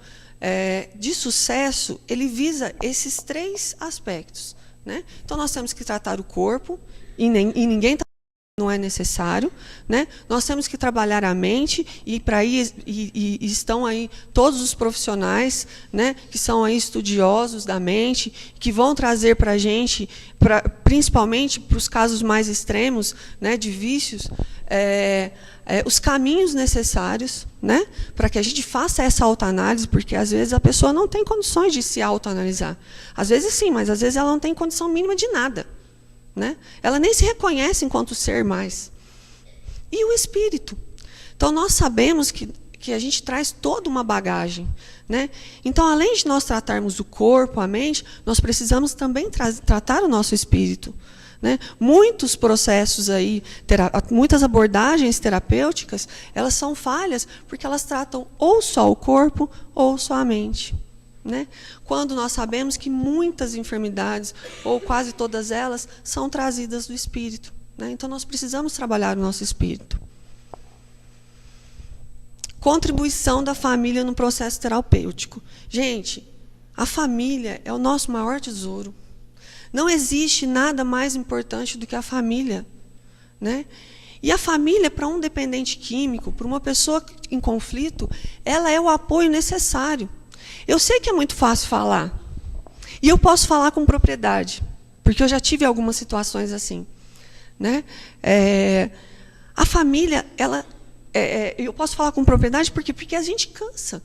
C: de sucesso, ele visa esses 3 aspectos. Né? Então, nós temos que tratar o corpo, e ninguém não é necessário. Né? Nós temos que trabalhar a mente, e para aí estão aí todos os profissionais, né, que são aí estudiosos da mente, que vão trazer para a gente, principalmente para os casos mais extremos, né, de vícios, os caminhos necessários, né, para que a gente faça essa autoanálise, porque às vezes a pessoa não tem condições de se autoanalisar. Às vezes sim, mas às vezes ela não tem condição mínima de nada. Né? Ela nem se reconhece enquanto ser mais. E o espírito. Então, nós sabemos que a gente traz toda uma bagagem. Né? Então, além de nós tratarmos o corpo, a mente, nós precisamos também tratar o nosso espírito. Né? Muitos processos aí, muitas abordagens terapêuticas, elas são falhas porque elas tratam ou só o corpo ou só a mente. Né? Quando nós sabemos que muitas enfermidades, ou quase todas elas, são trazidas do espírito. Né? Então, nós precisamos trabalhar o nosso espírito. Contribuição da família no processo terapêutico. Gente, a família é o nosso maior tesouro. Não existe nada mais importante do que a família. Né? E a família, para um dependente químico, para uma pessoa em conflito, ela é o apoio necessário. Eu sei que é muito fácil falar. E eu posso falar com propriedade, porque eu já tive algumas situações assim. Né? A família, eu posso falar com propriedade porque a gente cansa.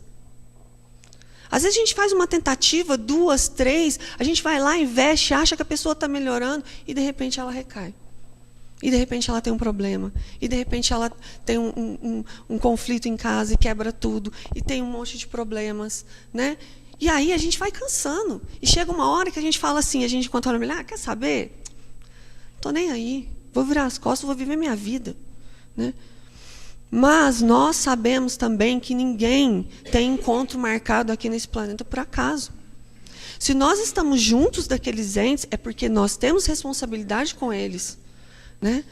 C: Às vezes a gente faz uma tentativa, 2, 3, a gente vai lá, investe, acha que a pessoa está melhorando, e de repente ela recai. E de repente ela tem um problema. E de repente ela tem um conflito em casa e quebra tudo. E tem um monte de problemas. Né? E aí a gente vai cansando. E chega uma hora que a gente fala assim, a gente enquanto olha, quer saber? Estou nem aí. Vou virar as costas, vou viver minha vida. Né? Mas nós sabemos também que ninguém tem encontro marcado aqui nesse planeta por acaso. Se nós estamos juntos daqueles entes, é porque nós temos responsabilidade com eles. Né?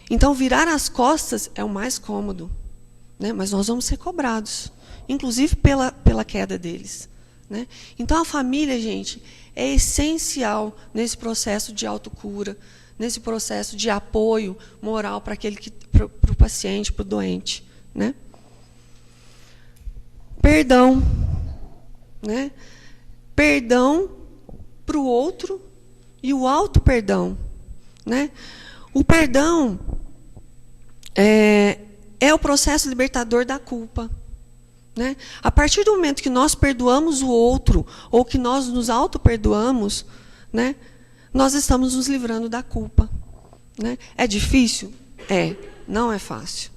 C: Então, virar as costas é o mais cômodo. Né? Mas nós vamos ser cobrados, inclusive pela queda deles. Né? Então, a família, gente, é essencial nesse processo de autocura, nesse processo de apoio moral para o paciente, para o doente. Né? Perdão. Né? Perdão para o outro e o auto-perdão. Né? O perdão é o processo libertador da culpa. né? A partir do momento que nós perdoamos o outro, ou que nós nos auto-perdoamos, né, nós estamos nos livrando da culpa. Né? É difícil? É. Não é fácil.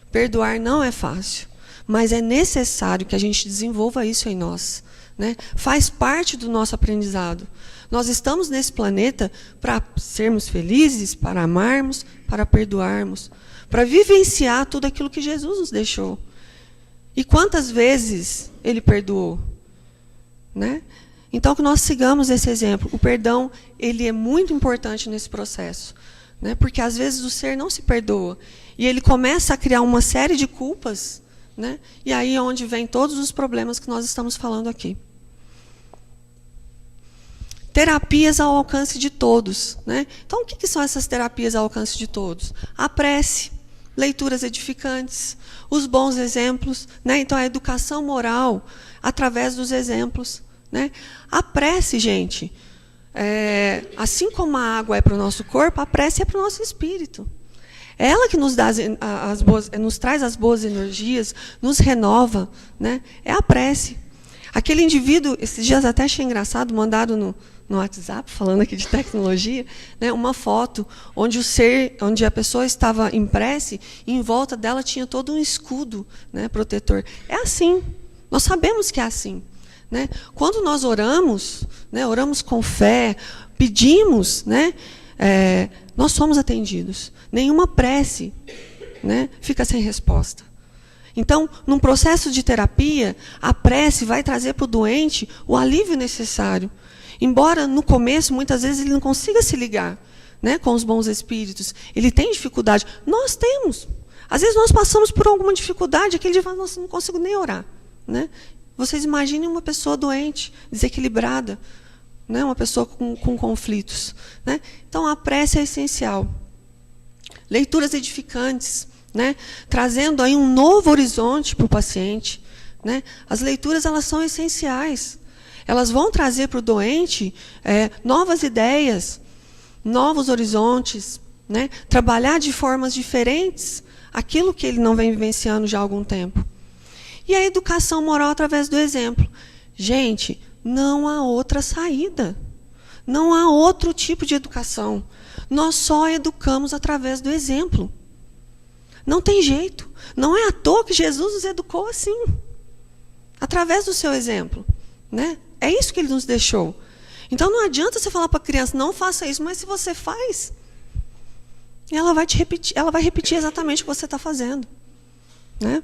C: Perdoar não é fácil. Mas é necessário que a gente desenvolva isso em nós. Né? Faz parte do nosso aprendizado. Nós estamos nesse planeta para sermos felizes, para amarmos, para perdoarmos, para vivenciar tudo aquilo que Jesus nos deixou. E quantas vezes Ele perdoou? Né? Então, que nós sigamos esse exemplo. O perdão, ele é muito importante nesse processo. Né? Porque, às vezes, o ser não se perdoa. E ele começa a criar uma série de culpas. Né? E aí é onde vem todos os problemas que nós estamos falando aqui. Terapias ao alcance de todos. Né? Então, o que são essas terapias ao alcance de todos? A prece, leituras edificantes, os bons exemplos. Né? Então, a educação moral através dos exemplos. Né? A prece, gente, assim como a água é para o nosso corpo, a prece é para o nosso espírito. É ela que nos dá nos traz as boas energias, nos renova. Né? É a prece. Aquele indivíduo, esses dias até achei engraçado, mandaram no WhatsApp, falando aqui de tecnologia, né, uma foto onde onde a pessoa estava em prece, e em volta dela tinha todo um escudo, né, protetor. É assim. Nós sabemos que é assim. Né? Quando nós oramos, né, oramos com fé, pedimos, né, nós somos atendidos. Nenhuma prece, né, fica sem resposta. Então, num processo de terapia, a prece vai trazer para o doente o alívio necessário. Embora, no começo, muitas vezes, ele não consiga se ligar, né, com os bons espíritos. Ele tem dificuldade. Nós temos. Às vezes, nós passamos por alguma dificuldade, aquele dia fala, nossa, não consigo nem orar. Né? Vocês imaginem uma pessoa doente, desequilibrada, né? Uma pessoa com conflitos. Né? Então, a prece é essencial. Leituras edificantes, né? Trazendo aí um novo horizonte para o paciente. Né? As leituras, elas são essenciais. Elas vão trazer para o doente novas ideias, novos horizontes, né? Trabalhar de formas diferentes aquilo que ele não vem vivenciando já há algum tempo. E a educação moral através do exemplo. Gente, não há outra saída. Não há outro tipo de educação. Nós só educamos através do exemplo. Não tem jeito. Não é à toa que Jesus nos educou assim. Através do seu exemplo. Né? É isso que ele nos deixou. Então não adianta você falar para a criança, não faça isso, mas se você faz, ela vai repetir exatamente o que você está fazendo. Né?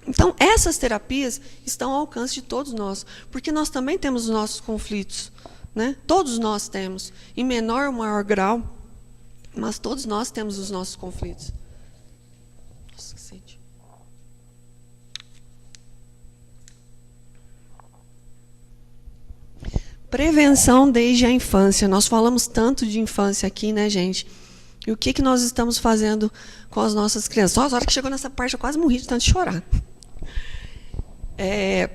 C: Então, essas terapias estão ao alcance de todos nós, porque nós também temos os nossos conflitos. Né? Todos nós temos, em menor ou maior grau, mas todos nós temos os nossos conflitos. Nossa, que sede. Prevenção desde a infância. Nós falamos tanto de infância aqui, né, gente? E o que nós estamos fazendo com as nossas crianças? Nossa, a hora que chegou nessa parte, eu quase morri de tanto chorar.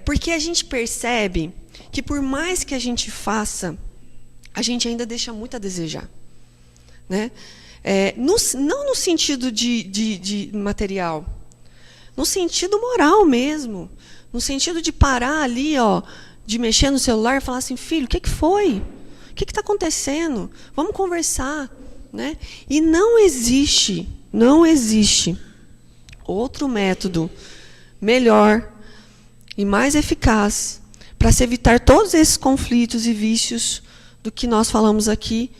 C: Porque a gente percebe que, por mais que a gente faça, a gente ainda deixa muito a desejar. Né? Não no sentido de material, no sentido moral mesmo. No sentido de parar ali, de mexer no celular e falar assim, filho, o que foi? O que está acontecendo? Vamos conversar. Né? E não existe outro método melhor e mais eficaz para se evitar todos esses conflitos e vícios do que nós falamos aqui,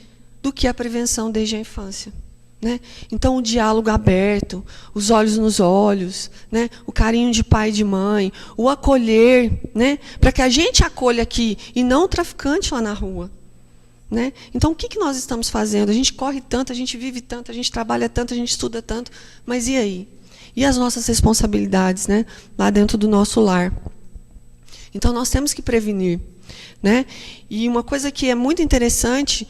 C: do que a prevenção desde a infância. Né? Então, o diálogo aberto, os olhos nos olhos, né? O carinho de pai e de mãe, o acolher, né? Para que a gente acolha aqui e não o traficante lá na rua. Né? Então, o que nós estamos fazendo? A gente corre tanto, a gente vive tanto, a gente trabalha tanto, a gente estuda tanto, mas e aí? E as nossas responsabilidades, né? Lá dentro do nosso lar? Então, nós temos que prevenir. Né? E uma coisa que é muito interessante,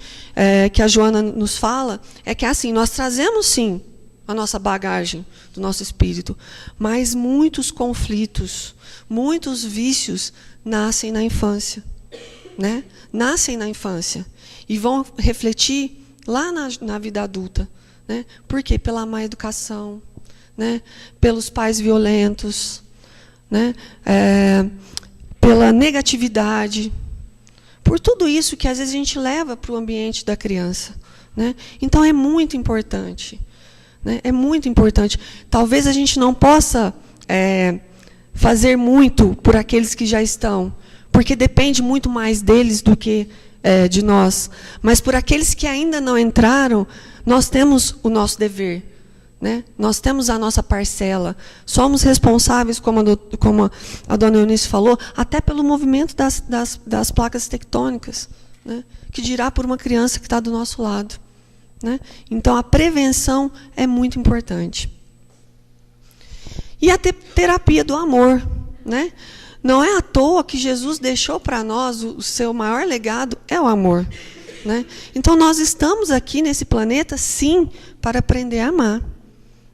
C: que a Joana nos fala, é que assim, nós trazemos, sim, a nossa bagagem do nosso espírito, mas muitos conflitos, muitos vícios nascem na infância. Né? Nascem na infância. E vão refletir lá na vida adulta. Né? Por quê? Pela má educação, né? Pelos pais violentos, né? Pela negatividade, por tudo isso que às vezes a gente leva para o ambiente da criança, né? Então é muito importante, né? É muito importante. Talvez a gente não possa fazer muito por aqueles que já estão, porque depende muito mais deles do que de nós. Mas por aqueles que ainda não entraram, nós temos o nosso dever, né? Nós temos a nossa parcela. Somos responsáveis, como a dona Eunice falou, até pelo movimento das placas tectônicas, né? Que dirá por uma criança que está do nosso lado, né? Então, a prevenção é muito importante. E a terapia do amor, né? Não é à toa que Jesus deixou para nós o seu maior legado é o amor, né? Então, nós estamos aqui nesse planeta, sim, para aprender a amar,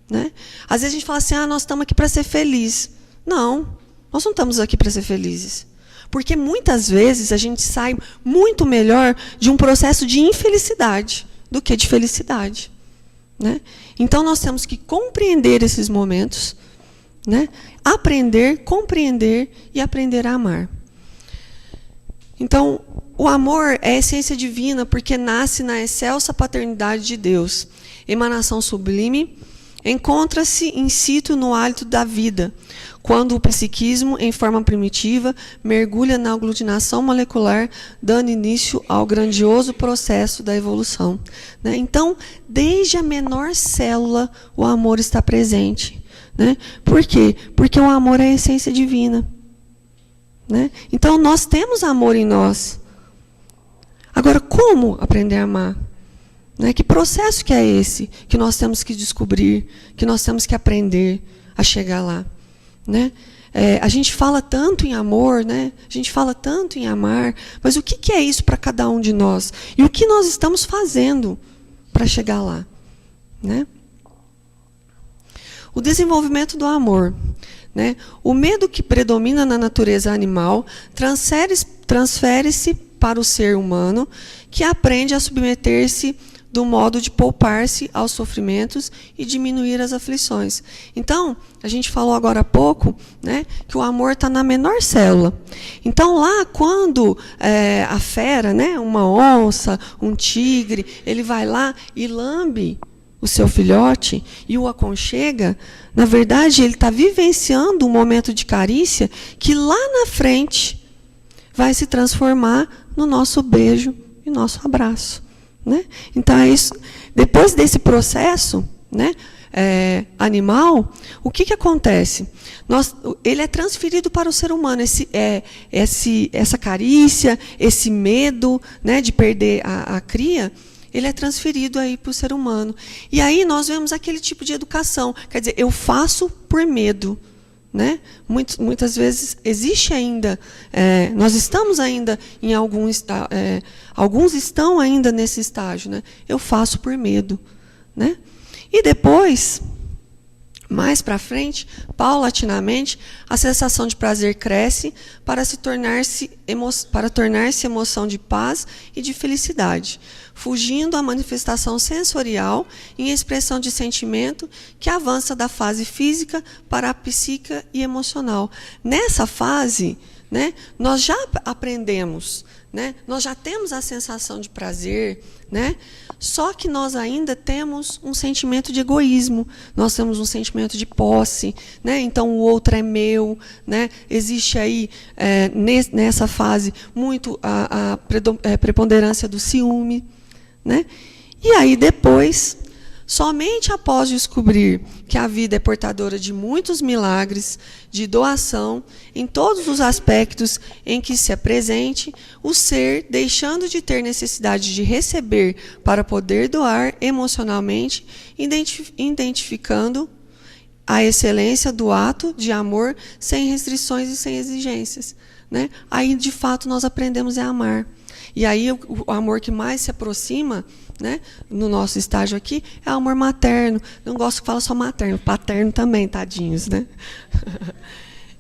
C: né? Às vezes a gente fala assim, nós estamos aqui para ser felizes. Não, nós não estamos aqui para ser felizes. Porque muitas vezes a gente sai muito melhor de um processo de infelicidade do que de felicidade, né? Então, nós temos que compreender esses momentos, né? Aprender, compreender e aprender a amar. Então, o amor é a essência divina porque nasce na excelsa paternidade de Deus. Emanação sublime, encontra-se in situ no hálito da vida, quando o psiquismo, em forma primitiva, mergulha na aglutinação molecular, dando início ao grandioso processo da evolução, né? Então, desde a menor célula, o amor está presente, né? Por quê? Porque o amor é a essência divina, né? Então, nós temos amor em nós. Agora, como aprender a amar? Né? Que processo que é esse que nós temos que descobrir, que nós temos que aprender a chegar lá, né? A gente fala tanto em amor, né? A gente fala tanto em amar, mas o que é isso para cada um de nós? E o que nós estamos fazendo para chegar lá, né? O desenvolvimento do amor, né? O medo que predomina na natureza animal transfere-se para o ser humano, que aprende a submeter-se do modo de poupar-se aos sofrimentos e diminuir as aflições. Então, a gente falou agora há pouco, né, que o amor está na menor célula. Então, lá, quando a fera, né, uma onça, um tigre, ele vai lá e lambe o seu filhote e o aconchega, na verdade, ele está vivenciando um momento de carícia que lá na frente vai se transformar no nosso beijo e nosso abraço, né? Então, é isso. Depois desse processo, né, animal, o que acontece? Ele é transferido para o ser humano, essa carícia, esse medo, né, de perder a cria, ele é transferido aí para o ser humano. E aí nós vemos aquele tipo de educação, quer dizer, eu faço por medo, né? Muitas vezes existe ainda, nós estamos ainda em alguns estão ainda nesse estágio, né? Eu faço por medo, né? E depois, mais para frente, paulatinamente, a sensação de prazer cresce para tornar-se emoção de paz e de felicidade, fugindo à manifestação sensorial em expressão de sentimento que avança da fase física para a psíquica e emocional. Nessa fase, né, nós já aprendemos, né, nós já temos a sensação de prazer, né, só que nós ainda temos um sentimento de egoísmo, nós temos um sentimento de posse, né, então o outro é meu, né, existe aí, nessa fase, muito a preponderância do ciúme, né? E aí depois, somente após descobrir que a vida é portadora de muitos milagres, de doação, em todos os aspectos em que se apresente, o ser, deixando de ter necessidade de receber para poder doar emocionalmente, identificando a excelência do ato de amor sem restrições e sem exigências, né? Aí, de fato, nós aprendemos a amar. E aí o amor que mais se aproxima, né, no nosso estágio aqui, é o amor materno. Não gosto que fala só materno, paterno também, tadinhos, né?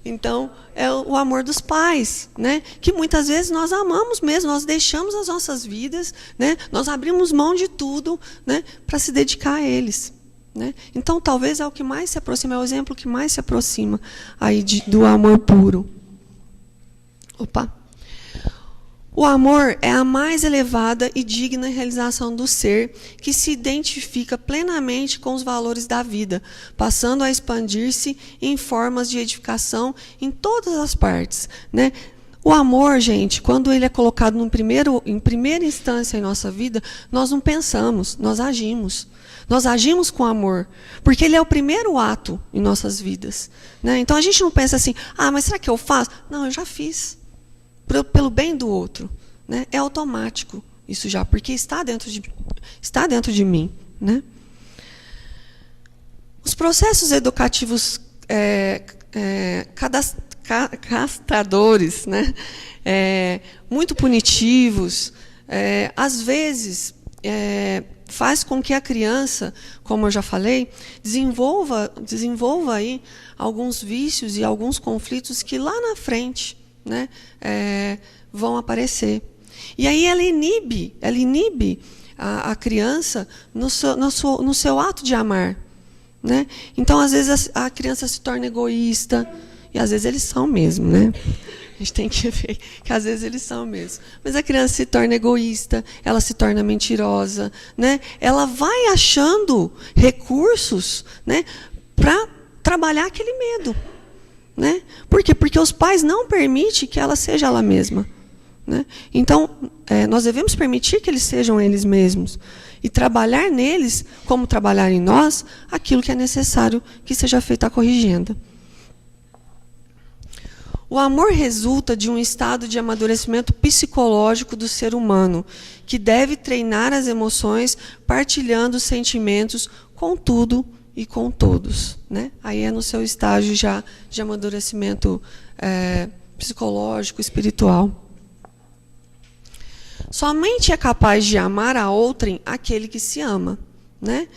C: Então, é o amor dos pais, né, que muitas vezes nós amamos mesmo, nós deixamos as nossas vidas, né, nós abrimos mão de tudo, né, para se dedicar a eles, né? Então, talvez é o que mais se aproxima, é o exemplo que mais se aproxima aí do amor puro. Opa! O amor é a mais elevada e digna realização do ser, que se identifica plenamente com os valores da vida, passando a expandir-se em formas de edificação em todas as partes, né? O amor, gente, quando ele é colocado em primeira instância em nossa vida, nós não pensamos, nós agimos. Nós agimos com amor, porque ele é o primeiro ato em nossas vidas, né? Então, a gente não pensa assim, mas será que eu faço? Não, eu já fiz. Pelo bem do outro, né? É automático isso já, porque está dentro de mim, né? Os processos educativos castradores, né? Muito punitivos, às vezes faz com que a criança, como eu já falei, desenvolva aí alguns vícios e alguns conflitos que lá na frente, né, vão aparecer. E aí ela inibe a criança no seu ato de amar, né? Então, às vezes, a criança se torna egoísta, e às vezes eles são mesmo, né? A gente tem que ver que às vezes eles são mesmo. Mas a criança se torna egoísta, ela se torna mentirosa, né? Ela vai achando recursos, né, para trabalhar aquele medo. Né? Por quê? Porque os pais não permitem que ela seja ela mesma. Né? Então, nós devemos permitir que eles sejam eles mesmos. E trabalhar neles, como trabalhar em nós, aquilo que é necessário que seja feita a corrigenda. O amor resulta de um estado de amadurecimento psicológico do ser humano, que deve treinar as emoções, partilhando os sentimentos com tudo e com todos, né? Aí é no seu estágio já de amadurecimento psicológico, espiritual. Somente é capaz de amar a outrem aquele que se ama, né?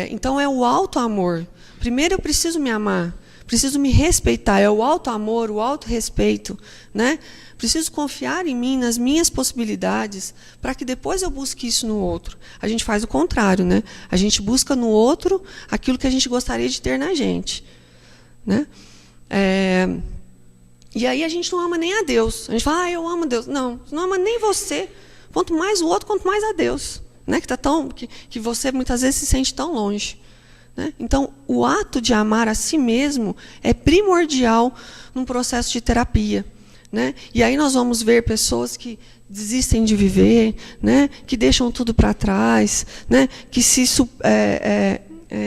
C: Então é o auto-amor. Primeiro eu preciso me amar, preciso me respeitar, é o auto-amor, o auto-respeito, né? Preciso confiar em mim, nas minhas possibilidades, para que depois eu busque isso no outro. A gente faz o contrário, né? A gente busca no outro aquilo que a gente gostaria de ter na gente, né? E aí a gente não ama nem a Deus. A gente fala, eu amo Deus. Não, você não ama nem você. Quanto mais o outro, quanto mais a Deus, né? Que você muitas vezes se sente tão longe, né? Então, o ato de amar a si mesmo é primordial num processo de terapia. Né? E aí nós vamos ver pessoas que desistem de viver, né? Que deixam tudo para trás, né? Que se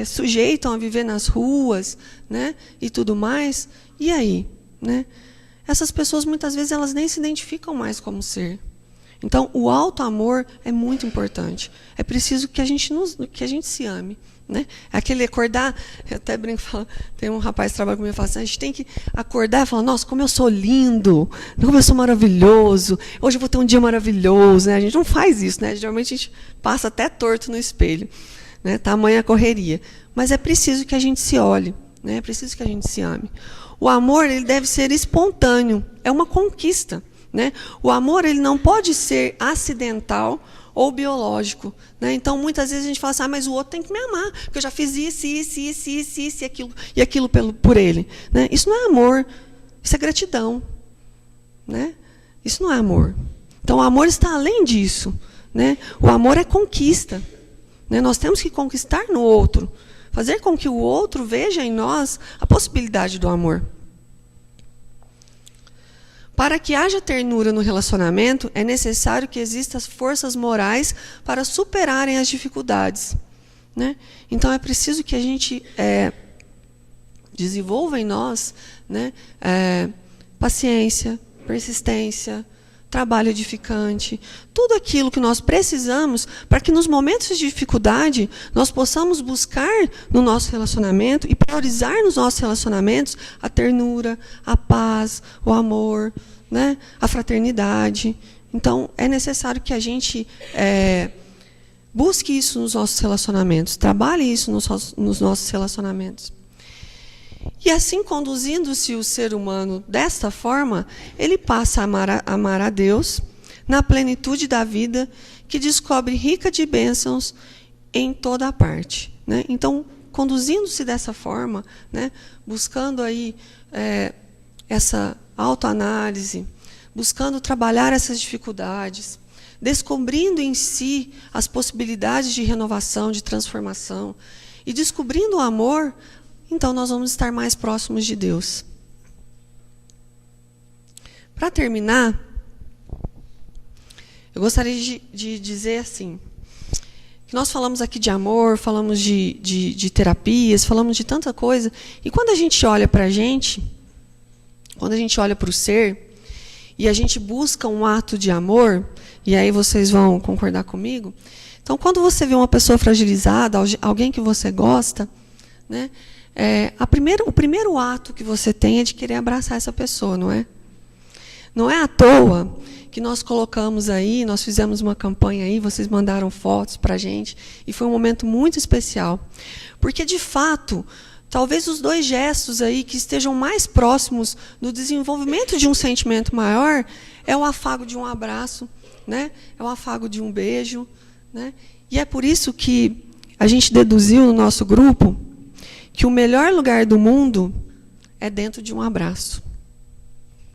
C: sujeitam a viver nas ruas, né? E tudo mais. E aí? Né? Essas pessoas, muitas vezes, elas nem se identificam mais como ser. Então, o auto-amor é muito importante. É preciso que a gente se ame. Né? Aquele acordar, eu até brinco, tem um rapaz que trabalha comigo e fala assim, a gente tem que acordar e falar, nossa, como eu sou lindo, como eu sou maravilhoso, hoje eu vou ter um dia maravilhoso, né? A gente não faz isso, né? Geralmente a gente passa até torto no espelho, né? Tamanha correria. Mas é preciso que a gente se olhe, né? É preciso que a gente se ame. O amor, ele deve ser espontâneo, é uma conquista, né? O amor, ele não pode ser acidental ou biológico, né? Então, muitas vezes a gente fala assim, mas o outro tem que me amar, porque eu já fiz isso e aquilo por ele. Né? Isso não é amor, isso é gratidão. Né? Isso não é amor. Então, o amor está além disso. Né? O amor é conquista. Né? Nós temos que conquistar no outro, fazer com que o outro veja em nós a possibilidade do amor. Para que haja ternura no relacionamento, é necessário que existam as forças morais para superarem as dificuldades. Né? Então, é preciso que a gente desenvolva em nós, né, paciência, persistência, trabalho edificante, tudo aquilo que nós precisamos para que nos momentos de dificuldade nós possamos buscar no nosso relacionamento e priorizar nos nossos relacionamentos a ternura, a paz, o amor, né, a fraternidade. Então, é necessário que a gente busque isso nos nossos relacionamentos, trabalhe isso nos nossos relacionamentos. E assim, conduzindo-se o ser humano desta forma, ele passa a amar a Deus na plenitude da vida, que descobre rica de bênçãos em toda a parte. né? Então, conduzindo-se dessa forma, né, buscando aí essa autoanálise, buscando trabalhar essas dificuldades, descobrindo em si as possibilidades de renovação, de transformação, e descobrindo o amor, então nós vamos estar mais próximos de Deus. Para terminar, eu gostaria de dizer assim, que nós falamos aqui de amor, falamos de terapias, falamos de tanta coisa, e quando a gente olha para a gente, quando a gente olha para o ser, e a gente busca um ato de amor, e aí vocês vão concordar comigo, então quando você vê uma pessoa fragilizada, alguém que você gosta, né, o primeiro ato que você tem é de querer abraçar essa pessoa, não é? Não é à toa que nós colocamos aí, nós fizemos uma campanha aí, vocês mandaram fotos para a gente, e foi um momento muito especial. Porque, de fato, talvez os dois gestos aí que estejam mais próximos do desenvolvimento de um sentimento maior é o afago de um abraço, né? É o afago de um beijo, né? E é por isso que a gente deduziu no nosso grupo que o melhor lugar do mundo é dentro de um abraço.